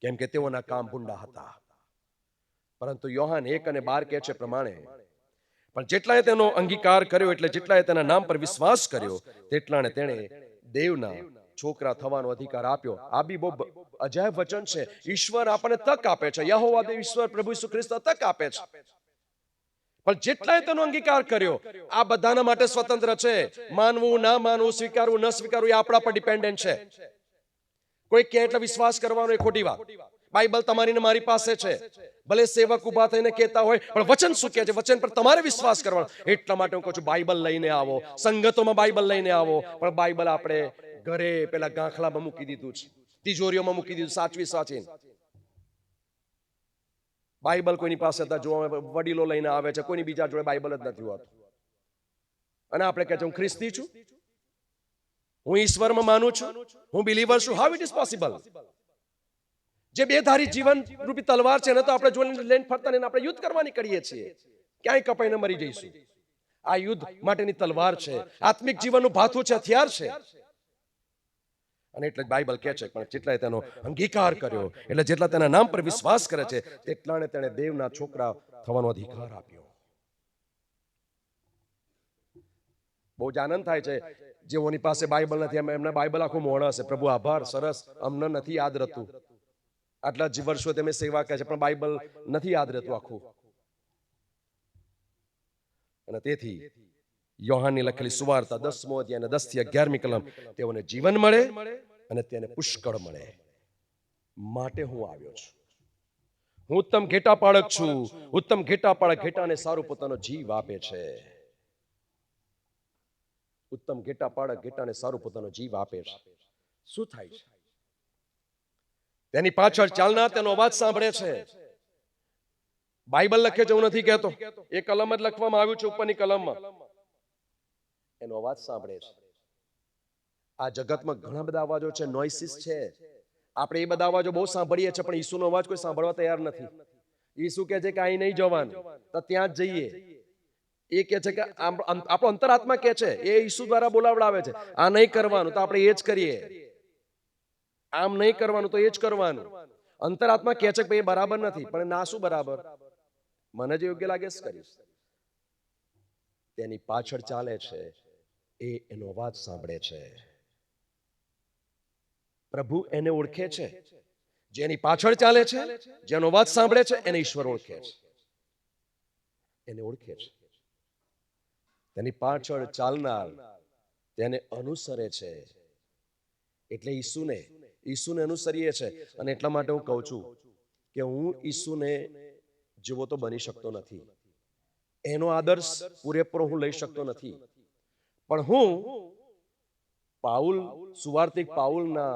કેમ કે તેઓના કામ ભૂંડા હતા. પરંતુ યોહાન 1:12 કહે છે પ્રમાણે, પણ જેટલાએ તેનો અંગીકાર કર્યો, એટલે જેટલાએ તેના નામ પર વિશ્વાસ કર્યો, તેટલાને તેણે દેવના છોકરા થવાનો અધિકાર આપ્યો. આ બી બહુ અજાયબ વચન છે. ઈશ્વર આપણને તક આપે છે. યહોવા દેવ ઈશ્વર પ્રભુ ઈસુ ખ્રિસ્ત તક આપે છે. પણ જેટલાએ તેનો અંગીકાર કર્યો, આ બધાના માટે સ્વતંત્ર છે. માનવું, ના માનવું, સ્વીકારવું, ન સ્વીકારવું, એ આપણા પર ડિપેન્ડન્ટ છે. કોઈ કહે એટલે વિશ્વાસ કરવાનો એ ખોટી વાત. બાઇબલ તમારી ને મારી પાસે છે. ભલે સેવક ઉભા થઈને કહેતા હોય, પણ વચન શું કહે છે, વચન પર તમારે વિશ્વાસ કરવાનો. એટલા માટે હું કહું છું, બાઇબલ લઈને આવો, સંગતોમાં બાઇબલ લઈને આવો. પણ બાઇબલ આપણે ઘરે પેલા ગાંખલામાં મૂકી દીધું છે, તિજોરીઓમાં મૂકી દીધું, સાચવીને. બાઇબલ કોઈની પાસે જોવા વડીલો લઈને આવે છે, કોઈની બીજા જોડે બાઇબલ જ નથી હોતું. અને આપણે કહે છે હું ખ્રિસ્તી છું, હું ઈશ્વરમાં માનું છું, હું બિલીવર છું. How it is possible? જે બેધારી જીવન રૂપી તલવાર છે ને, તો આપણે જોઈને લઈને ફરતા ને આપણે યુદ્ધ કરવાની કરીએ છીએ. ક્યાંય કપાઈને મરી જઈશું. આ યુદ્ધ માટેની તલવાર છે, આત્મિક જીવનનું ભાથું છે, હથિયાર છે. અને એટલે જ બાઇબલ કહે છે, પણ જેટલાએ તેનો અંગીકાર કર્યો, એટલે જેટલા તેના નામ પર વિશ્વાસ કરે છે, તેટલાને તેણે દેવના છોકરા થવાનો અધિકાર આપ્યો. બહુ જ આનંદ થાય છે જેઓની પાસે બાઇબલ નથી, એમને બાઇબલ આખું મોઢ હશે. પ્રભુ આભાર, સરસ, અમને નથી યાદ રહેતું. આટલા જ વર્ષો તમે સેવા કહે છે, પણ બાઇબલ નથી યાદ રહેતું આખું. અને તેથી યોહાનની લખેલી સુવાર્તા 10મો અધ્યાય અને 10 થી 11મી કલમ, તેઓને જીવન મળે અને તેને પુષ્કળ મળે માટે હું આવ્યો છું. હું ઉત્તમ ઘેટાપાળક છું. ઉત્તમ ઘેટાપાળક ઘેટાને સારું પોતાનો જીવ આપે છે. ઉત્તમ ઘેટાપાળક ઘેટાને સારું પોતાનો જીવ આપે છે. શું થાય છે? તેની પાછળ ચાલનાર તેનો અવાજ સાંભળે છે. બાઇબલ લખે છે, હું નથી કહેતો, એ કલમ જ લખવામાં આવ્યું છે ઉપરની કલમમાં. એનો અવાજ સાંભળે છે. આ જગતમાં ઘણા બધા અવાજો છે, નોઇસીસ છે. આપણે એ બધા અવાજો બહુ સાંભળીએ છીએ, પણ ઈસુનો અવાજ કોઈ સાંભળવા તૈયાર નથી. ઈસુ કહે છે કે અહીં નહીં જવાનું, તો ત્યાં જ જઈએ. એ કહે છે કે આપણો અંતરાત્મા કહે છે, એ ઈસુ દ્વારા બોલાવડાવે છે, આ નહીં કરવાનું, તો આપણે એ જ કરીએ. આમ નહીં કરવાનું, તો એ જ કરવાનું. અંતરાત્મા કહે છે કે ભાઈ બરાબર નથી, પણ ના શું બરાબર? મને જે યોગ્ય લાગે છે કરીશ. તેની પાછળ ચાલે છે, એ એનો અવાજ સાંભળે છે. પ્રભુ એને ઓળખે છે. જેની પાછળ ચાલે છે, જેનો અવાજ સાંભળે છે, એને ઈશ્વર ઓળખે છે. એને ઓળખે છે. તેની પાછળ ચાલનાર તેને અનુસરે છે. એટલે ઈસુને અનુસરીએ છે. અને એટલા માટે હું કહું છું કે હું ઈસુને જેવો તો બની શકતો નથી. એનો આદર્શ પૂરેપૂરો હું લઈ શકતો નથી. પણ હું સુવાર્તિક પાઉલના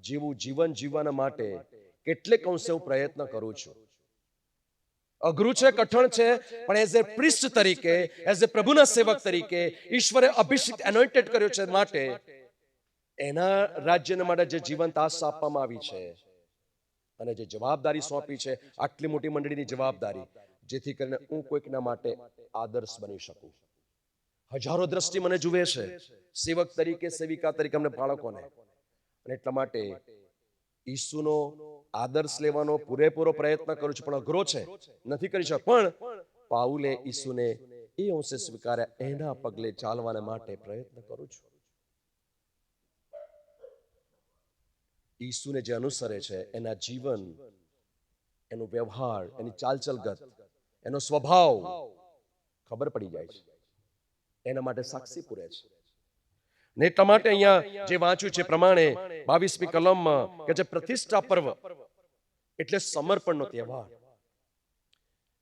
જેવું જીવન જીવવાના માટે કેટલેક અંશે હું પ્રયત્ન કરું છું. અઘરું છે, કઠણ છે, પણ એઝ એ પ્રિસ્ટ તરીકે, એઝ એ પ્રભુના સેવક તરીકે ઈશ્વરે અભિષિક્ત એનોઇન્ટેડ કર્યો છે માટે એના રાજ્યના માટે જે જીવંત આશા આપવામાં આવી છે અને જે જવાબદારી સોંપી છે, આટલી મોટી મંડળીની જવાબદારી, જેથી કરીને હું કોઈકના માટે આદર્શ બની શકું. હજારો દ્રષ્ટિ મને જુએ છે સેવક તરીકે, સેવિકા તરીકે, અમને બાળકોને. અને એટલા માટે ઈસુનો આદર્શ લેવાનો પૂરેપૂરો પ્રયત્ન કરું છું, પણ અઘરો છે, નથી કરી શકતો. પણ પાઉલે ઈસુને એ અંશે સ્વીકાર્યા, એના પગલે ચાલવાના માટે પ્રયત્ન કરું છું. ઈસુને જે અનુસરે છે, એના જીવન, એનો વ્યવહાર, એની ચાલચલગત, એનો સ્વભાવ ખબર પડી જાય છે. એના માટે સાક્ષી પૂરે છે. ને એટલા માટે અહીંયા જે વાંચ્યું છે પ્રમાણે 22મી કલમમાં કે જે પ્રતિષ્ઠા પર્વ એટલે સમર્પણનો તહેવાર,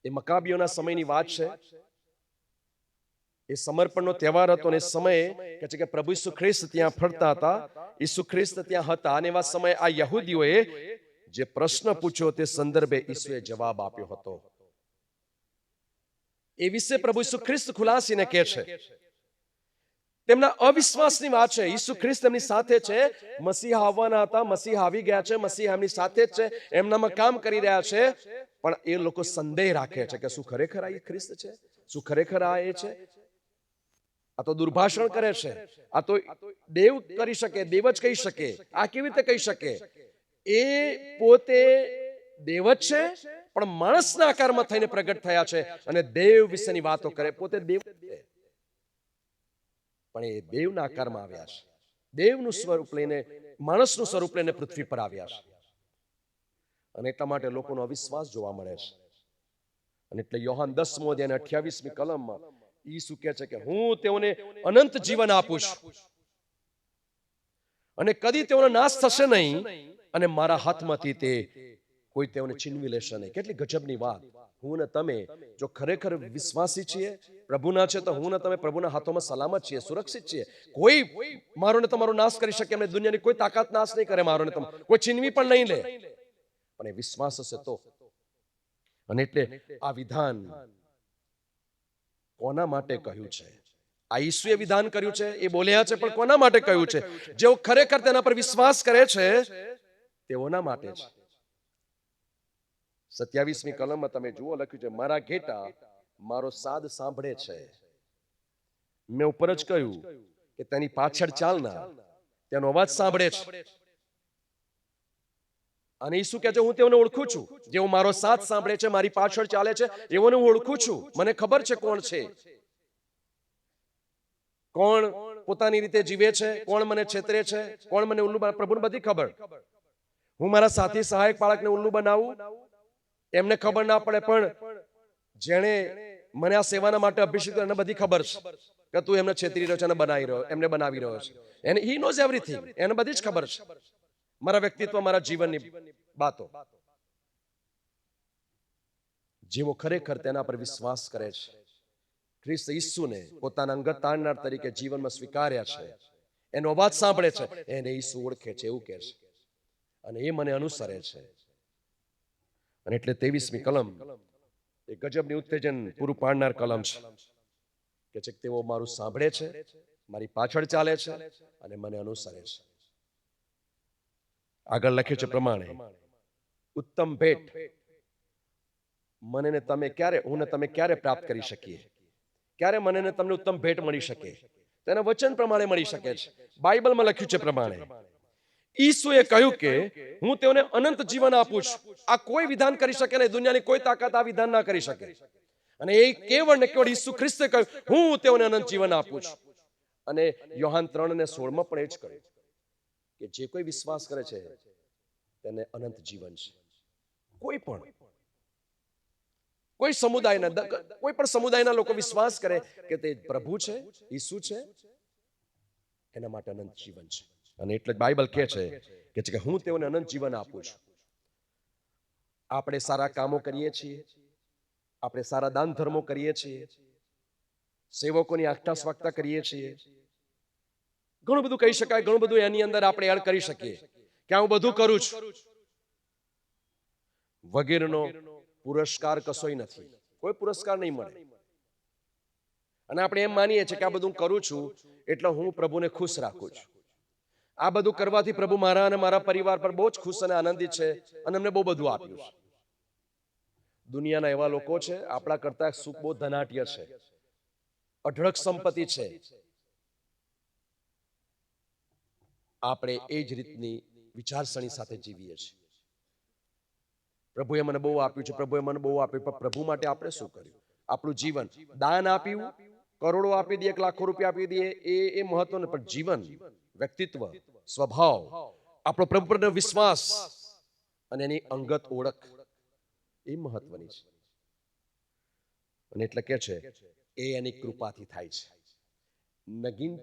એ મકાબીઓના સમયની વાત છે. એ સમર્પણનો તહેવાર હતો અને સમયે કે છે કે પ્રભુ ઈસુ ખ્રિસ્ત ત્યાં ફરતા હતા, ઈસુ ખ્રિસ્ત ત્યાં હતા અને એવા સમયે આ યહૂદીઓએ જે પ્રશ્ન પૂછ્યો તે સંદર્ભે ઈસુએ જવાબ આપ્યો હતો. એ વિશે પ્રભુ ઈસુ ખ્રિસ્ત ખુલાસીને કહે છે. તેમના અવિશ્વાસની વાત છે. ઈસુ ખ્રિસ્ત એમની સાથે છે, મસીહા આવવાના હતા, મસીહા આવી ગયા છે, મસીહા એમની સાથે જ છે, એમનામાં કામ કરી રહ્યા છે, પણ એ લોકો સંદેહ રાખે છે કે શું ખરેખર આ ખ્રિસ્ત છે? શું ખરેખર આ એ છે? આ તો દુર્ભાષણ કરે છે, આ તો દેવ કરી શકે, દેવ જ કહી શકે, આ કેવી રીતે કહી શકે? એ પોતે દેવ જ છે પણ માણસના આકારમાં થઈને પ્રગટ થયા છે અને દેવ વિશેની વાતો કરે. પોતે દેવ છે પણ એ દેવના આકારમાં આવ્યા છે, દેવનું સ્વરૂપ લઈને, માણસનું સ્વરૂપ લઈને પૃથ્વી પર આવ્યા છે. અને એટલા માટે લોકોનો અવિશ્વાસ જોવા મળે છે. અને એટલે યોહાન 10મો અધ્યાય અને 28મી કલમમાં ઈસુ કહે છે કે હું તેઓને અનંત જીવન આપું છું અને કદી તેઓનો નાશ થશે નહીં અને મારા હાથમાંથી તે કોઈ તેઓને છીનવી લેશે નહીં. કેટલી ગજબની વાત! હું ને તમે જો ખરેખર વિશ્વાસી છીએ, પ્રભુના છે, તો હું ને તમે પ્રભુના હાથોમાં સલામત છીએ, સુરક્ષિત છીએ. કોઈ મારો ને તમારો નાશ કરી શકે એમ, દુનિયાની કોઈ તાકાત નાશ નહીં કરે મારો ને તમારો, કોઈ છીનવી પણ નહીં લે. પણ એ વિશ્વાસ હશે તો. અને એટલે આ વિધાન કોના માટે કહ્યું છે? આ ઈસુએ વિધાન કર્યું છે, એ બોલ્યા છે, પણ કોના માટે કહ્યું છે? જેઓ ખરેખર તેના પર વિશ્વાસ કરે છે તેઓના માટે છે. 27મી કલમમાં તમે જુઓ, લખ્યું છે મારા ઘેટા મારો સાદ સાંભળે છે. મેં ઉપર જ કહ્યું કે તેની પાછળ ચાલનાર તેનો અવાજ સાંભળે છે. અને ઈસુ કહે છે હું તેઓને ઓળખું છું, જેઓ મારો સાથ સાંભળે છે, મારી પાછળ ચાલે છે, એઓને હું ઓળખું છું. મને ખબર છે કોણ છે, કોણ પોતાની રીતે જીવે છે, કોણ મને છેતરે છે, કોણ મને ઉલ્લુ બનાવે. પ્રભુને બધી ખબર. હું મારા સાથી સહાયક બાળકને ઉલ્લુ બનાવું એમને ખબર ના પડે, પણ જેણે મને આ સેવાના માટે અભિષેક એને બધી ખબર છે કે તું એમને છેતરી રહ્યો છે અને એમને બનાવી રહ્યો છે. એને હી નોઝ એવરીથિંગ, એને બધી જ ખબર છે, મારા વ્યક્તિત્વ, મારા જીવનની બાતો. જેવો ખરેખર તેના પર વિશ્વાસ કરે છે, ખ્રિસ્ત ઈસુને પોતાના અંગત તારનાર તરીકે જીવનમાં સ્વીકાર્યા છે, એનો અવાજ સાંભળે છે, એને ઈસુ ઓળખે છે એવું કહે છે અને એ મને અનુસરે છે. અને એટલે 23મી કલમ એ ગજબની ઉત્તેજન પૂરું પાડનાર કલમ છે કે તેઓ મારું સાંભળે છે, મારી પાછળ ચાલે છે અને મને અનુસરે છે. આગળ લખ્યું છે પ્રમાણે ઉત્તમ ભેટ મને ને તમે ક્યારે, હું ને તમે ક્યારે પ્રાપ્ત કરી શકીએ? ક્યારે મને ને તમને ઉત્તમ ભેટ મળી શકે? તેના વચન પ્રમાણે મળી શકે છે. બાઇબલમાં લખ્યું છે પ્રમાણે ઈસુએ કહ્યું કે હું તેઓને અનંત જીવન આપું છું. આ કોઈ વિધાન કરી શકે નહીં, દુનિયાની કોઈ તાકાત આ વિધાન ના કરી શકે. અને એ કેવળ ને કેવળ ઈસુ ખ્રિસ્તે કહ્યું હું તેઓને અનંત જીવન આપું છું. અને યોહાન 3:16 પણ એ જ કહ્યું કે જે કોઈ વિશ્વાસ કરે છે તેને અનંત જીવન છે. કોઈ પણ સમુદાયના લોકો વિશ્વાસ કરે કે તે પ્રભુ છે, ઈસુ છે, એના માટે અનંત જીવન છે. અને એટલે બાઇબલ કહે છે કે હું તેઓને અનંત જીવન આપું છું. આપણે સારા કામો કરીએ છીએ, આપણે સારા દાન ધર્મો કરીએ છીએ, સેવકોની આગતા સ્વાગતા કરીએ છીએ, ઘણું બધું કહી શકાય, ઘણું બધું એની અંદર આપણે એડ કરી શકીએ કે હું બધું કરું છું, વગેરેનો પુરસ્કાર કશોય નથી. કોઈ પુરસ્કાર નહીં મળે. અને આપણે એમ માનીએ છીએ કે આ બધું કરું છું એટલે હું પ્રભુને ખુશ રાખું છું. આ બધું કરવાથી પ્રભુ મારા અને મારા પરિવાર પર બહુ જ ખુશ અને આનંદિત છે અને અમને બહુ બધું આપ્યું છે. દુનિયાના એવા લોકો છે આપણા કરતા સુખ બહુ ધનાઢ્ય છે, અઢળક સંપત્તિ છે. આપણે એ જ રીતની વિચારસરણી સાથે જીવીએ છીએ. પ્રભુએ મને બહુ આપ્યું છે, પ્રભુએ મને બહુ આપ્યું, પણ પ્રભુ માટે આપણે શું કર્યું? આપણું જીવન દાન આપ્યું, કરોડો આપી દઈએ, લાખો રૂપિયા આપી દઈએ, એ મહત્વનું, પણ જીવન, વ્યક્તિત્વ, સ્વભાવ, આપણો પ્રભુ પરનો વિશ્વાસ અને એની અંગત ઓળખ એ મહત્વની છે. અને એટલે કે છે એ એની કૃપાથી થાય છે. નગીન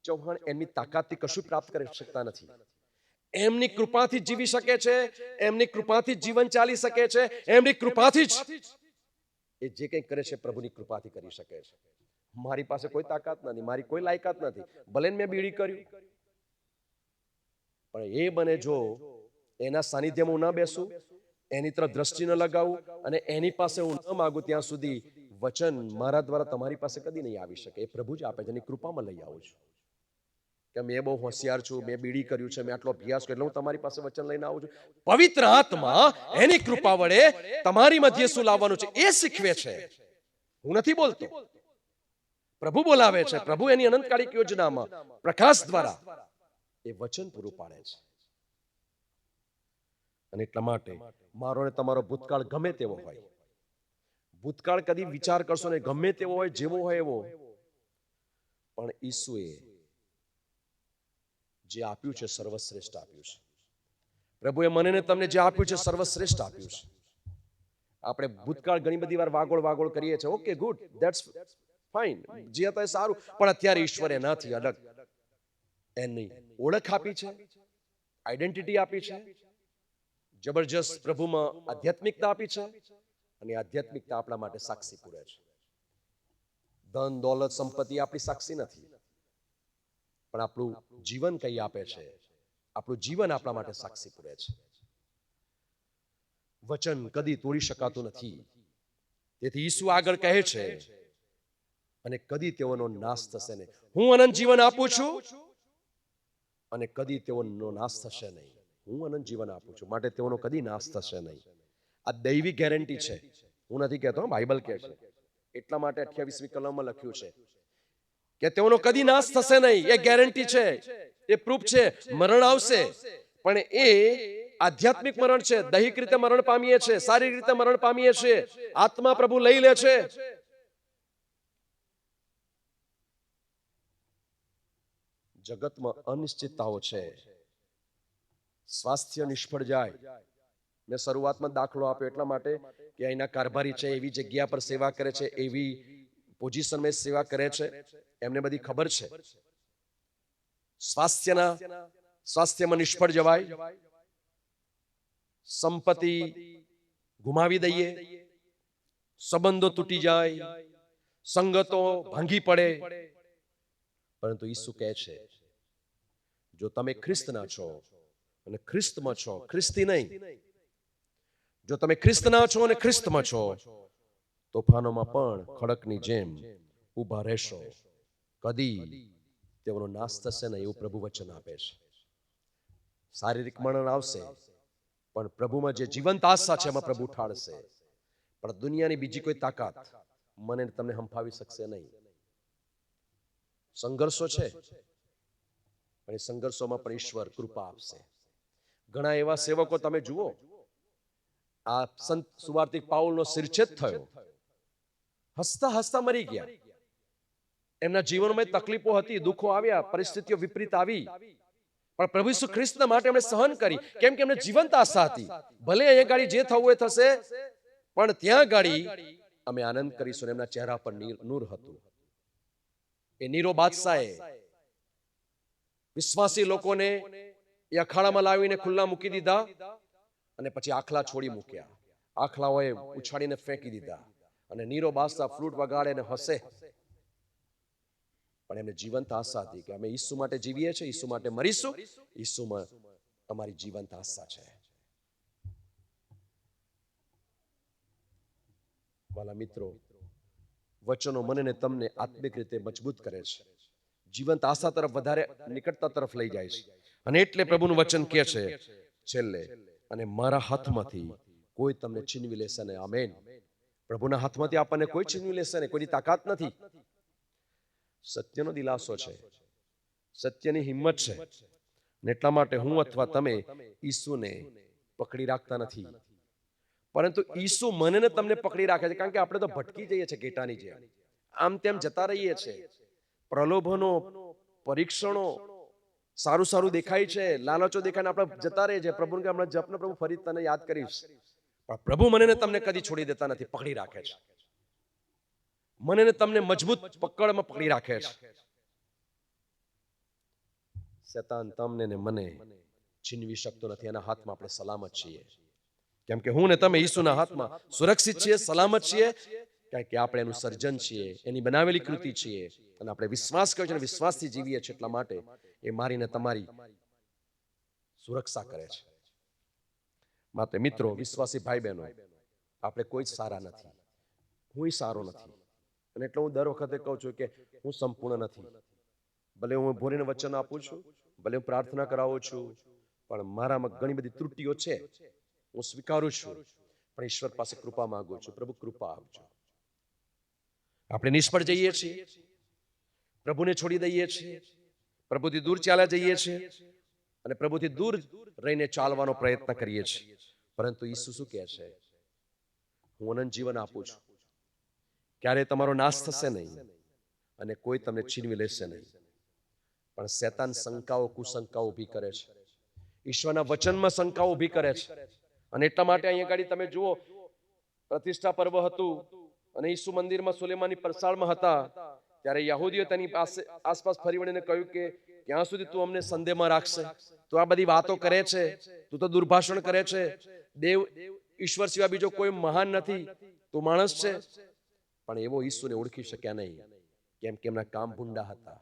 ચૌહાણ એમની તાકાતથી કશું પ્રાપ્ત કરી શકતા નથી. એમની કૃપાથી જીવી શકે છે, એમની કૃપાથી જીવન ચાલી શકે છે, એમની કૃપાથી જ એ જે કંઈ કરે છે પ્રભુની કૃપાથી કરી શકે છે. મારી પાસે કોઈ તાકાત નથી, મારી કોઈ લાયકાત નથી, ભલે મેં બીડી કર્યું, પણ એ બને જો એના સાનિધ્યમાં હું ન બેસું, એની તરફ દ્રષ્ટિ ન લગાવું અને એની પાસે હું ન માગું, ત્યાં સુધી વચન મારા દ્વારા તમારી પાસે કદી નહીં આવી શકે. એ પ્રભુ જ આપે છે, એની કૃપામાં લઈ આવું છું કે મેં બહુ હોશિયાર છું, મેં બીડી કર્યું છે, મેં આટલો અભ્યાસ કર્યો, એટલે હું તમારી પાસે વચન લઈને આવું છું. પવિત્ર આત્મા એની કૃપા વડે તમારી મધ્યે શું લાવવાનું છે એ શીખવે છે. હું નથી બોલતો, પ્રભુ બોલાવે છે. પ્રભુ એની અનંતકાલિક યોજનામાં પ્રકાશ દ્વારા એ વચન પૂરું પાડે છે. અને એટલા માટે મારો અને તમારો ભૂતકાળ ગમે તેવો હોય, ભૂતકાળ કદી વિચાર કરશો ને, ગમે તેવો હોય, જેવો હોય એવો, પણ ઈસુએ જે આપ્યું છે સર્વશ્રેષ્ઠ આપ્યું છે. પ્રભુએ મને ને તમને જે આપ્યું છે સર્વશ્રેષ્ઠ આપ્યું છે. આપણે ભૂતકાળ ઘણી બધી વાર વાગોળ કરીએ છીએ. ઓકે, ગુડ, ધેટ્સ ફાઇન, જે હતા એ સારું, પણ અત્યારે ઈશ્વરે એનાથી અલગ એની ઓળખ આપી છે, આઈડેન્ટિટી આપી છે, જબરજસ્ત પ્રભુમાં આધ્યાત્મિકતા આપી છે. અને આધ્યાત્મિકતા આપણા માટે સાક્ષી પૂરે છે. ધન દોલત સંપત્તિ આપણી સાક્ષી નથી, પણ આપણું જીવન કઈ આપે છે, આપણું જીવન આપણા માટે સાક્ષી પૂરે છે. વચન કદી તોડી શકાતું નથી. તેથી ઈસુ આગળ કહે છે, અને કદી તેઓનો નાશ થશે નહીં. હું અનંત જીવન આપું છું અને કદી તેઓનો નાશ થશે નહીં. હું અનંત જીવન આપું છું, માટે તેઓનો કદી નાશ થશે નહીં. આ દૈવી ગેરંટી છે, હું નથી કહેતો, બાઇબલ કહે છે. એટલા માટે 28મી કલમમાં લખ્યું છે કે તેઓનો કદી નાશ થશે નહીં. એ ગેરંટી છે, એ પ્રૂફ છે. મરણ આવશે, પણ એ આધ્યાત્મિક મરણ છે. દૈહિક રીતે મરણ પામીએ છે, શારીરિક રીતે મરણ પામીએ છે, આત્મા પ્રભુ લઈ લે છે. જગતમાં અનિશ્ચિતતાઓ છે, સ્વાસ્થ્ય નિષ્ફળ જાય. મેં શરૂઆતમાં દાખલો આપ્યો એટલા માટે કે અહીંના કારભારી છે, એવી જગ્યા પર સેવા કરે છે, એવી પોઝિશનમાં સેવા કરે છે, એમને બધી ખબર છે. સ્વાસ્થ્યમાં નિષ્ફળ જવાય, સંપત્તિ ગુમાવી દઈએ, સંબંધો તૂટી જાય, સંગતો ભાંગી પડે. પરંતુ ઈસુ કહે છે, જો તમે ખ્રિસ્તના છો અને ખ્રિસ્તમાં છો, ખ્રિસ્તી નહીં, જો તમે ખ્રિસ્તના છો અને ખ્રિસ્તમાં છો, તોફાનોમાં પણ ખડકની જેમ ઊભા રહેશો. કદી તેઓનો નાશ થશે નહીં, એવું પ્રભુ વચન આપે છે. શારીરિક મરણ આવશે, પણ પ્રભુમાં જે જીવંત આશા છે એમાં પ્રભુ ઠાળશે. પણ દુનિયાની બીજી કોઈ તાકાત મને તમને હંફાવી શકશે નહીં. સંઘર્ષો છે, પણ એ સંઘર્ષોમાં પણ ઈશ્વર કૃપા આપશે. ઘણા એવા સેવકો તમે જુઓ, આ સંત સુવાર્તિક પાઉલનો શિરછેદ થયો, હસતા હસતા મરી ગયા. એમના જીવનમાં તકલીફો હતી, દુઃખો આવ્યા, પરિસ્થિતિઓ વિપરીત આવી, પણ પ્રભુ ઈસુ ખ્રિસ્ત માટે એમણે સહન કરી, કેમ કે એમને જીવંત આશા હતી. ભલે અહીંયા ગાડી જે થવું એ થશે, પણ ત્યાં ગાડી અમે આનંદ કરીશું. એમના ચહેરા પર નૂર હતું. એ નીરો બાદશાહે વિશ્વાસી લોકોને એ અખાડામાં લાવીને ખુલ્લા મૂકી દીધા, અને પછી આખલા છોડી મૂક્યા. આખલાઓએ ઉછાળીને ફેંકી દીધા, અને નીરો બાદશાહ ફ્લૂટ વગાડે અને હસે. પણ એમને જીવંત આશા હતી કે અમે ઈસુ માટે જીવીએ છીએ, ઈસુ માટે મરીશું, ઈસુમાં અમારી જીવંત આશા છે. વાલા મિત્રો, વચનો મને ને તમને આત્મિક રીતે મજબૂત કરે છે, જીવંત આશા તરફ વધારે નિકટતા તરફ લઈ જાય છે. અને એટલે પ્રભુનું વચન કહે છે છેલ્લે, અને મારા હાથમાંથી કોઈ તમને છીનવી લેશે નહીં. આમેન. પ્રભુના હાથમાંથી આપણને કોઈ છીનવી લેશે નહીં, કોઈની તાકાત નથી. સત્યનો દિલાસો છે, સત્યની હિંમત છે. ને એટલા માટે હું અથવા તમે ઈસુને પકડી રાખતા નથી, પરંતુ ઈસુ મને ને તમને પકડી રાખે છે. કારણ કે આપણે તો ભટકી જઈએ છીએ ઘેટાની જેમ, આમ તેમ જતા રહીએ છીએ. પ્રલોભનો, પરીક્ષણો, સારું સારું દેખાય છે, લાલચો દેખાય, આપણે જતા રહીએ છીએ. પ્રભુને હમણાં જપને પ્રભુ ફરી તને યાદ કરીશ, પણ પ્રભુ મને ને તમને કદી છોડી દેતા નથી, પકડી રાખે છે. મને ને તમને મજબૂત પકડમાં પકડી રાખે છે. શેતાન તમને ને મને છીનવી શકતો નથી. એના હાથમાં આપણે સલામત છીએ. કેમ કે હું ને તમે ઈસુના હાથમાં સુરક્ષિત છીએ, સલામત છીએ, કારણ કે આપણે એનું સર્જન છીએ, એની બનાવેલી કૃતિ છીએ, અને આપણે વિશ્વાસ કર્યો છે અને વિશ્વાસથી જીવીએ છીએ. એટલા માટે એ મારીને તમારી સુરક્ષા કરે છે. માટે મિત્રો, વિશ્વાસી ભાઈ બહેનો, આપણે કોઈ જ સારા નથી. હું સારો નથી, અને એટલે હું દર વખતે કહું છું કે હું સંપૂર્ણ નથી. ભલે હું ભોરીને વચન આપું છું, ભલે હું પ્રાર્થના કરાવું છું, પણ મારામાં ઘણી બધી ત્રુટિઓ છે. હું સ્વીકારું છું, પણ ઈશ્વર પાસે કૃપા માંગુ છું. પ્રભુ, કૃપા આપજો. આપણે નિષ્ફળ જઈએ છીએ, પ્રભુને છોડી દઈએ છીએ, પ્રભુથી દૂર ચાલ્યા જઈએ છીએ, અને પ્રભુથી દૂર રહીને ચાલવાનો પ્રયત્ન કરીએ છીએ. પરંતુ ઈસુ શું કહે છે? હું અનંત જીવન આપું છું, ક્યારે તમારો નાશ થશે નહીં, અને કોઈ તમને છીનવી લેશે નહીં. પણ શેતાન શંકાઓ, કુશંકાઓ ઊભી કરે છે. ઈશ્વરના વચનમાં શંકાઓ ઊભી કરે છે. અને એટલા માટે અહીંયા ગાડી તમે જુઓ, પ્રતિષ્ઠા પર્વ હતું અને ઈસુ મંદિરમાં સુલેમાની પરસાળમાં હતા, ત્યારે યહૂદીઓ તેની પાસે આસપાસ ફરી વળીને કહ્યું કે ક્યાં સુધી તું અમને સંદેહમાં રાખશે? તું આ બધી વાતો કરે છે, તું તો દુર્ભાષણ કરે છે, દેવ ઈશ્વર સિવાય બીજો કોઈ મહાન નથી, તું માણસ છે. પણ એવો ઈસુને ઓળખી શક્યા નહીં, કેમ કે એમના કામ ભૂંડા હતા.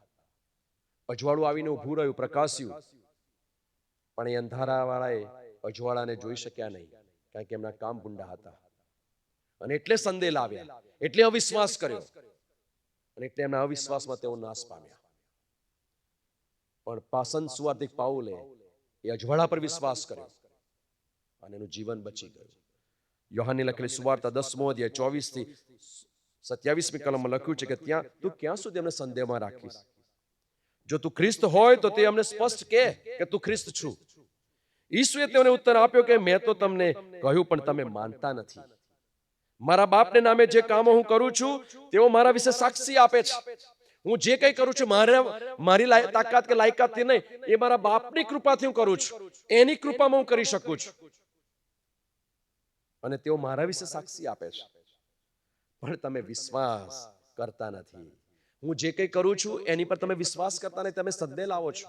અજવાળું આવીને ઊભું રહ્યું, પ્રકાશ્યું, પણ એ અંધારાવાળાએ અજવાળાને જોઈ શક્યા નહીં, કારણ કે એમના કામ ભૂંડા હતા. અને એટલે સંદેહ લાવ્યા, એટલે અવિશ્વાસ કર્યો, અને એટલે એમના અવિશ્વાસમાં તેઓ નાશ પામ્યા. પણ પાસન સુવાર્તિક પાઉલે એ અજવાળા પર વિશ્વાસ કર્યો, અને એનું જીવન બચી ગયું. યોહાનની લખેલી સુવાર્તા 10મો અધ્યાય 24 થી 27મી કલમમાં લખ્યું છે કે ત્યાં તું ક્યાં સુધી અમને સંદેહમાં રાખીશ? જો તું ખ્રિસ્ત હોય તો તે અમને સ્પષ્ટ કહે કે તું ખ્રિસ્ત છું. ઈસુએ તેઓને ઉત્તર આપ્યો કે મેં તો તમને કહ્યું, પણ તમે માનતા નથી. મારા બાપને નામે જે કામો હું કરું છું તેઓ મારા વિશે સાક્ષી આપે છે. હું જે કંઈ કરું છું મારી તાકાત કે લાયકાતથી નહીં, એ મારા બાપની કૃપાથી હું કરું છું. એની કૃપામાં હું કરી શકું છું, અને તેઓ મારા વિશે સાક્ષી આપે છે. પણ તમે વિશ્વાસ કરતા નથી. હું જે કંઈ કરું છું એની પર તમે વિશ્વાસ કરતા નહીં, તમે સંદેહ લાવો છો.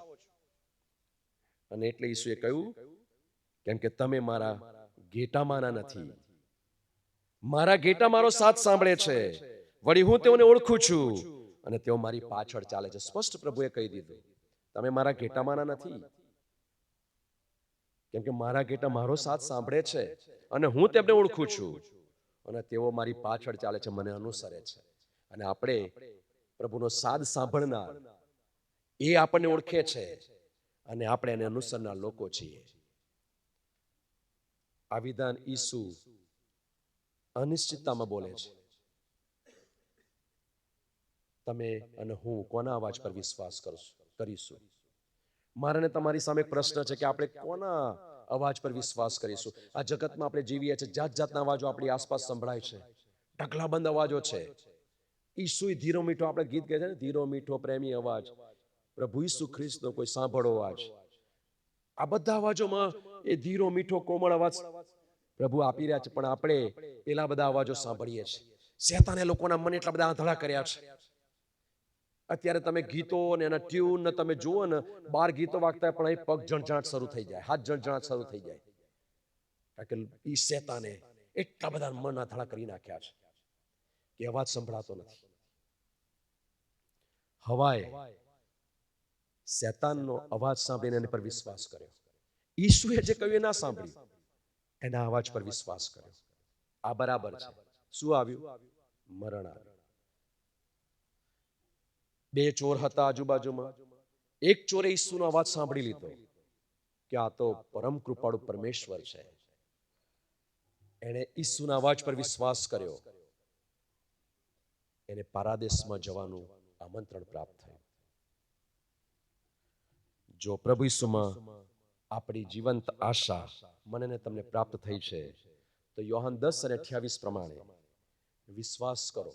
અને એટલે ઈસુએ કહ્યું, કેમ કે તમે મારા ઘેટામાંના નથી. મારા ઘેટા મારો સાથ સાંભળે છે, વળી હું તેઓને ઓળખું છું, અને તેઓ મારી પાછળ ચાલે છે. સ્પષ્ટ પ્રભુએ કહી દીધું, તમે મારા ઘેટામાંના નથી, કેમ કે મારા ઘેટા મારો સાથ સાંભળે છે, અને હું તેમને ઓળખું છું, અને તેઓ મારી પાછળ ચાલે છે, મને અનુસરે છે. અને આપણે પ્રભુનો સાદ સાંભળનાર, એ આપણને ઓળખે છે, અને આપણે એને અનુસરનાર લોકો છીએ. આ વિધાન ઈસુ અનિશ્ચિતતામાં બોલે છે. તમે અને હું કોના અવાજ પર વિશ્વાસ કરીશું? મારે તમારી સામે પ્રશ્ન છે કે આપણે કોના અવાજ પર વિશ્વાસ કરીશું? આ જગતમાં આપણે જીવીએ છીએ, જાત જાતના અવાજો આપણી આસપાસ સંભળાય છે, ઢગલાબંધ અવાજો છે. ઈસુ ધીરો મીઠો, આપણે ગીત કહે છે ને, ધીરો મીઠો પ્રેમી અવાજ, પ્રભુ ઈસુ ખ્રિસ્તનો કોઈ સાંભળો અવાજ. આ બધા અવાજોમાં એ ધીરો મીઠો કોમળ અવાજ પ્રભુ આપી રહ્યા છે, પણ આપણે પેલા બધા અવાજો સાંભળીએ છીએ. શેતાને લોકોના મન એટલા બધા આંધળા કર્યા છે. અત્યારે તમે ગીતો ને એના ટ્યુન ને તમે જુઓ ને, 12 ગીતો વાગતા પણ અહીં પગ જણજણાટ શરૂ થઈ જાય, હાથ જણજણાટ શરૂ થઈ જાય, કારણ કે ઈ શેતાને એટલા બધા મન આંધળા કરી નાખ્યા છે કે અવાજ સંભળાતો નથી. હવાએ શેતાનનો અવાજ સાંભળીને એની પર વિશ્વાસ કર્યો. ઈસુએ જે કહ્યું એ ના સાંભળ્યું, એના અવાજ પર વિશ્વાસ કર્યો. આ બરાબર છે. શું આવ્યું? મરણ આવ્યું. 2 ચોર હતા આજુબાજુમાં. એક ચોરે ઈસુનો અવાજ સાંભળી લીધો કે આ તો પરમ કૃપાળુ પરમેશ્વર છે. એણે ઈસુના અવાજ પર વિશ્વાસ કર્યો, એને પારાદેશમાં જવાનું આમંત્રણ પ્રાપ્ત થયું. જો પ્રભુ ઈસુમાં આપણી જીવંત આશા મને ને તમને પ્રાપ્ત થઈ છે, તો યોહાન 10:28 પ્રમાણે વિશ્વાસ કરો,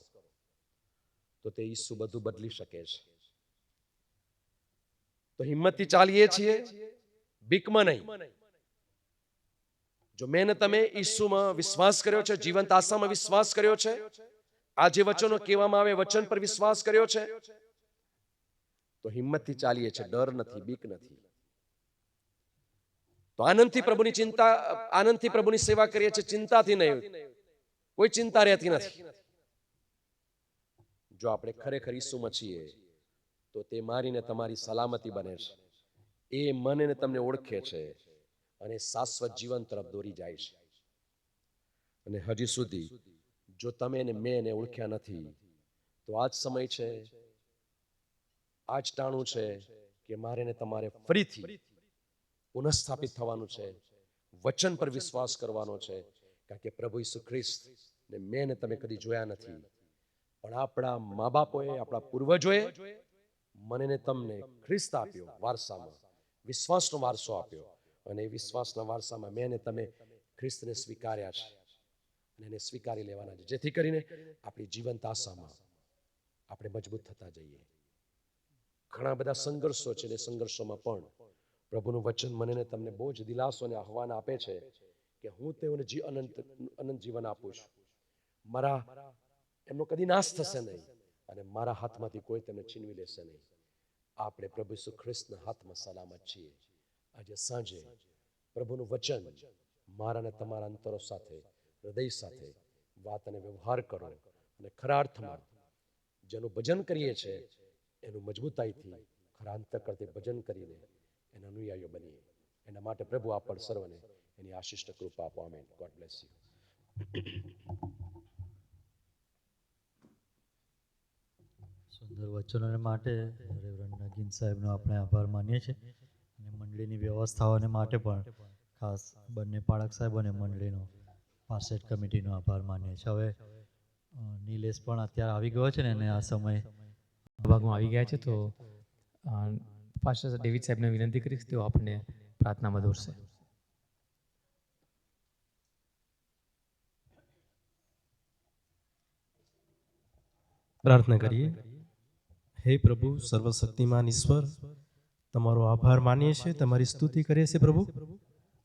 તો તે ઈસુ બધું બદલી શકે છે. તો હિંમતથી ચાલીએ છીએ, બીકમાં નહીં. જો મેં ને તમે ઈસુમાં વિશ્વાસ કર્યો છે, જીવંત આશામાં વિશ્વાસ કર્યો છે, આ જે વચનો કહેવામાં આવે વચન પર વિશ્વાસ કર્યો છે, તો હિંમતથી ચાલીએ છીએ, ડર નથી, બીક નથી. તો આનંદથી પ્રભુની ચિંતા, આનંદથી પ્રભુની સેવા કરીએ છીએ, ચિંતાથી નહીં. કોઈ ચિંતા રહેતી નથી. જો આપણે ખરેખર ઈસુમાં છીએ તો તે મારીને તમારી સલામતી બને છે. એ મને ને તમને ઓળખે છે અને શાશ્વત જીવન તરફ દોરી જાય છે. અને હજી સુધી જો તમે ને મેં એને ઓળખ્યા નથી તો આજ સમય છે, આજ ટાણું છે કે મારે ને તમારે ફરીથી પુનઃસ્થાપિત થવાનું છે, વચન પર વિશ્વાસ કરવાનો છે. કારણ કે પ્રભુ ઈસુ ખ્રિસ્ત ને મેં ને તમે કદી જોયા નથી, પણ આપણા મા બાપોએ, આપણા પૂર્વજોએ મને ને તમને ખ્રિસ્ત આપ્યો વારસામાં, વિશ્વાસનો વારસો આપ્યો. અને એ વિશ્વાસના વારસામાં મેં ને તમે ખ્રિસ્તને સ્વીકાર્યા છે અને એને સ્વીકારી લેવાના છે, જેથી કરીને આપણી જીવંત આશામાં આપણે મજબૂત થતા જઈએ. ઘણા બધા સંઘર્ષો છે, ને સંઘર્ષોમાં પણ પ્રભુનું વચન મને ને તમને બહુ જ દિલાસો અને આહવાન આપે છે કે હું તેઓને અનંત જીવન આપું છું. મારા એમનો કદી નાશ થશે નહીં અને મારા હાથમાંથી કોઈ તેમને છીનવી લેશે નહીં. આપણે પ્રભુ ઈસુ ખ્રિસ્તના હાથમાં સલામત છીએ. આજે સાંજે પ્રભુનું વચન મારા અને તમારા અંતરો સાથે, હૃદય સાથે વાત અને વ્યવહાર કરો અને ખરા અર્થમાં જેનું ભજન કરીએ છીએ એનું મજબૂતાઈથી ખરા અંતર કરતી ભજન કરીને એના અનુયાયીઓ બનીએ. એના માટે પ્રભુ આપણ સર્વને એની આશિષ્ટ કૃપા આપો. આમેન. God bless you. સુંદર વચનોને માટે રેવરન્ડ નગીન સાહેબનો આપણે આભાર માનીએ છીએ અને મંડળીની વ્યવસ્થાઓને માટે પણ ખાસ બંને પાળક સાહેબ અને મંડળીનો પાસેટ કમિટીનો આભાર માનીએ છીએ. હવે નિલેશ પણ અત્યારે આવી ગયો છે ને, અને આ સમય ભાગમાં આવી ગયા છે, તો પાસ્ટર ડેવિડ સાહેબને વિનંતી કરીશ તેઓ આપણને પ્રાર્થનામાં દોરશે. પ્રાર્થના કરીએ. હે પ્રભુ સર્વશક્તિમાન ઈશ્વર, તમારો આભાર માનીએ છીએ, તમારી સ્તુતિ કરીએ છીએ પ્રભુ.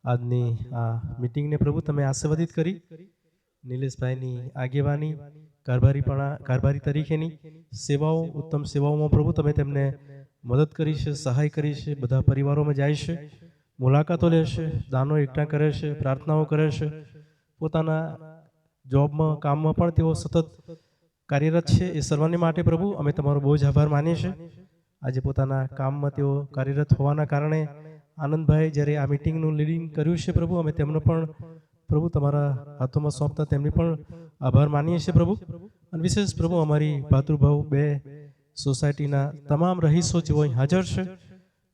આજની આ મીટિંગને પ્રભુ તમે આશીર્વાદિત કરી, નિલેશભાઈની આગેવાની, કારભારી તરીકેની સેવાઓ, ઉત્તમ સેવાઓમાં પ્રભુ તમે તેમને મદદ કરી છે, સહાય કરી છે. બધા પરિવારોમાં જાય છે, મુલાકાતો લે છે, દાનો એકઠા કરે છે, પ્રાર્થનાઓ કરે છે. પોતાના જોબમાં, કામમાં પણ તેઓ સતત કાર્યરત છે. એ સર્વને માટે પ્રભુ અમે તમારો બહુ જ આભાર માનીએ છીએ. આજે પોતાના કામમાં તેઓ કાર્યરત હોવાના કારણે આનંદભાઈ જ્યારે આ મિટિંગનું લીડિંગ કર્યું છે પ્રભુ, અમે તેમનો પણ પ્રભુ તમારા હાથોમાં સોંપતા તેમની પણ આભાર માનીએ છીએ પ્રભુ. અને વિશેષ પ્રભુ અમારી ભાતૃભાવ 2 સોસાયટીના તમામ રહીશો જેઓ અહીં હાજર છે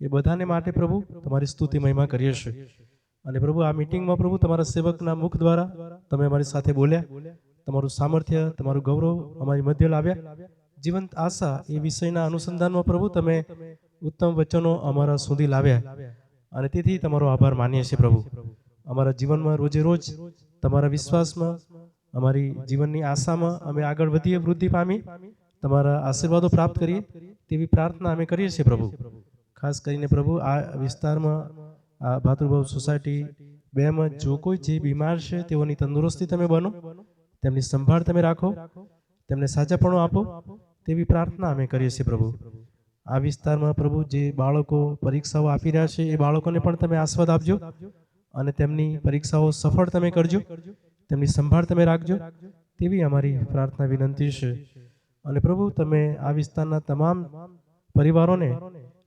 એ બધાને માટે પ્રભુ તમારી સ્તુતિ મહિમા કરીએ છીએ. અને પ્રભુ આ મિટિંગમાં પ્રભુ તમારા સેવકના મુખ દ્વારા તમે અમારી સાથે બોલ્યા, તમારું સામર્થ્ય, તમારું ગૌરવ અમારી મધ્ય લાવ્યા. જીવંત આશા એ વિષયના અનુસંધાનમાં પ્રભુ તમે ઉત્તમ વચનો અમારા સુધી લાવ્યા અને તેથી તમારો આભાર માનીએ છીએ પ્રભુ. અમારા જીવનમાં રોજે રોજ તમારા વિશ્વાસમાં, અમારી જીવનની આશામાં અમે આગળ વધીએ, વૃદ્ધિ પામી, તમારા આશીર્વાદો પ્રાપ્ત કરીએ તેવી પ્રાર્થના અમે કરીએ છીએ પ્રભુ. ખાસ કરીને પ્રભુ આ વિસ્તારમાં, આ ભાતૃભાવ સોસાયટી 2માં જો કોઈ જે બીમાર છે તેઓની તંદુરસ્તી તમે બનો, તેમની સંભાળ તમે રાખો, તેમને સાજાપણું આપો તેવી પ્રાર્થના અમે કરીએ છીએ પ્રભુ. આ વિસ્તારમાં પ્રભુ જે બાળકો પરીક્ષાઓ આપી રહ્યા છે એ બાળકોને પણ તમે આસ્વાદ આપજો અને તેમની પરીક્ષાઓ સફળ તમે કરજો, તેમની સંભાળ તમે રાખજો તેવી અમારી પ્રાર્થના વિનંતી છે. અને પ્રભુ તમે આ વિસ્તારના તમામ પરિવારોને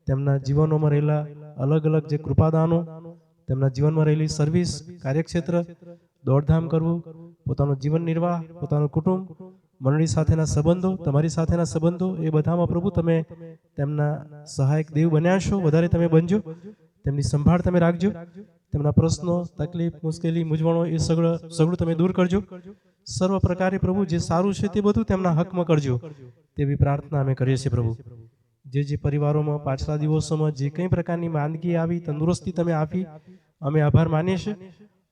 તેમના જીવનોમાં રહેલા અલગ અલગ જે કૃપાદાનો, તેમના જીવનમાં રહેલી સર્વિસ, કાર્યક્ષેત્ર, દોડધામ કરવું, પોતાનો જીવન નિર્વાહ, પોતાનું કુટુંબ, મંડળી સાથેના સંબંધો, તમારી સાથેના સંબંધો, એ બધામાં પ્રભુ તમે તેમના સહાયક દેવ બન્યા છો, વધારે તમે બનજો, તેમની સંભાળ તમે રાખજો, તેમના પ્રશ્નો, તકલીફ, મુશ્કેલી, મૂંઝવણો એ સગળું તમે દૂર કરજો. સર્વ પ્રકારે પ્રભુ જે સારું છે તે બધું તેમના હકમાં કરજો તેવી પ્રાર્થના અમે કરીએ છીએ પ્રભુ. જે પરિવારોમાં પાછલા દિવસોમાં જે કંઈ પ્રકારની માંદગી આવી, તંદુરસ્તી તમે આપી, અમે આભાર માનીએ છીએ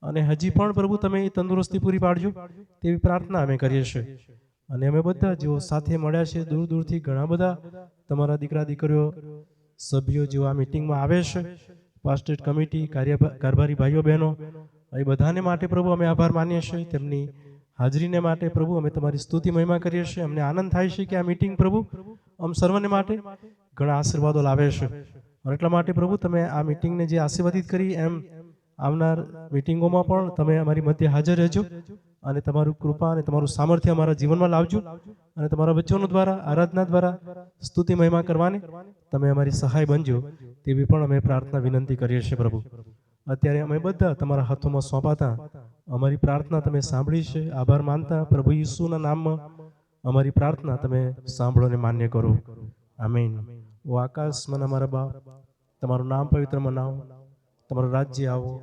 અને હજી પણ પ્રભુ તમે એ તંદુરસ્તી પૂરી પાડજો તેવી પ્રાર્થના અમે કરીએ છીએ. અને અમે બધા જેઓ સાથે મળ્યા છે, દૂર દૂરથી ઘણા બધા તમારા દીકરા દીકરીઓ, સભ્યો જેઓ આ મિટિંગમાં આવે છે, પાસ્ટેટ કમિટી, કારભારી ભાઈઓ બહેનો, એ બધાને માટે પ્રભુ અમે આભાર માનીએ છીએ. તેમની હાજરીને માટે પ્રભુ અમે તમારી સ્તુતિ મહિમા કરીએ છીએ. અમને આનંદ થાય છે કે આ મિટિંગ પ્રભુ સર્વને માટે ઘણા આશીર્વાદો લાવે છે. અને એટલા માટે પ્રભુ તમે આ મિટિંગને જે આશીર્વાદિત કરી એમ આવનાર મિટિંગોમાં પણ તમે અમારી મધ્ય હાજર રહેજો અને તમારું કૃપા અને તમારું સામર્થ્ય અમારા જીવનમાં લાવજો અને તમારા વચનો દ્વારા આરાધના દ્વારા સ્તુતિ મહિમા કરવાની તમે અમારી સહાય બનજો તેવી પણ અમે પ્રાર્થના વિનંતી કરીએ છીએ પ્રભુ. અત્યારે અમે બધા તમારા હાથોમાં સોંપાતા અમારી પ્રાર્થના તમે સાંભળી છે. આભાર માનતા પ્રભુ ઈસુના નામમાં અમારી પ્રાર્થના તમે સાંભળો અને માન્ય કરો. આમીન. ઓ આકાશમાં અમારા બાપ, તમારું નામ પવિત્ર મનાવો, તમારું રાજ્ય આવો,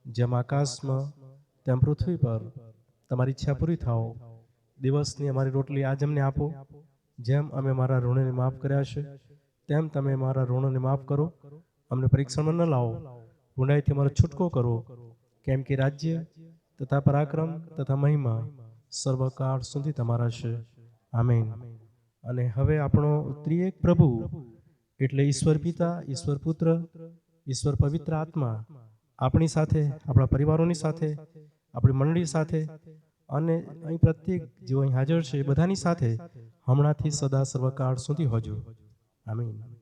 જેમ આકાશમાં તેમ પૃથ્વી પર તમારી ઈચ્છા પૂરી થાઓ. દિવસની અમારી રોટલી આજ અમને આપો, જેમ અમે મારા ઋણોને માફ કર્યા છે તેમ તમે મારા ઋણોને માફ કરો. અમને પરીક્ષણમાં ન લાવો, ગુનાહીથી અમારો છૂટકો કરો, કેમ કે રાજ્ય તથા પરાક્રમ તથા મહિમા સર્વકાળ સુધી તમારા છે. આમીન. અને હવે આપણો ત્રિએક પ્રભુ એટલે ઈશ્વર પિતા, ઈશ્વર પુત્ર, ઈશ્વર પવિત્ર આત્મા આપણી સાથે, આપણા પરિવારોની સાથે, આપણી મંડળી સાથે અને અહીં પ્રત્યેક જેઓ અહીં હાજર છે એ બધાની સાથે હમણાંથી સદા સર્વકાળ સુધી હોજો. આમીન.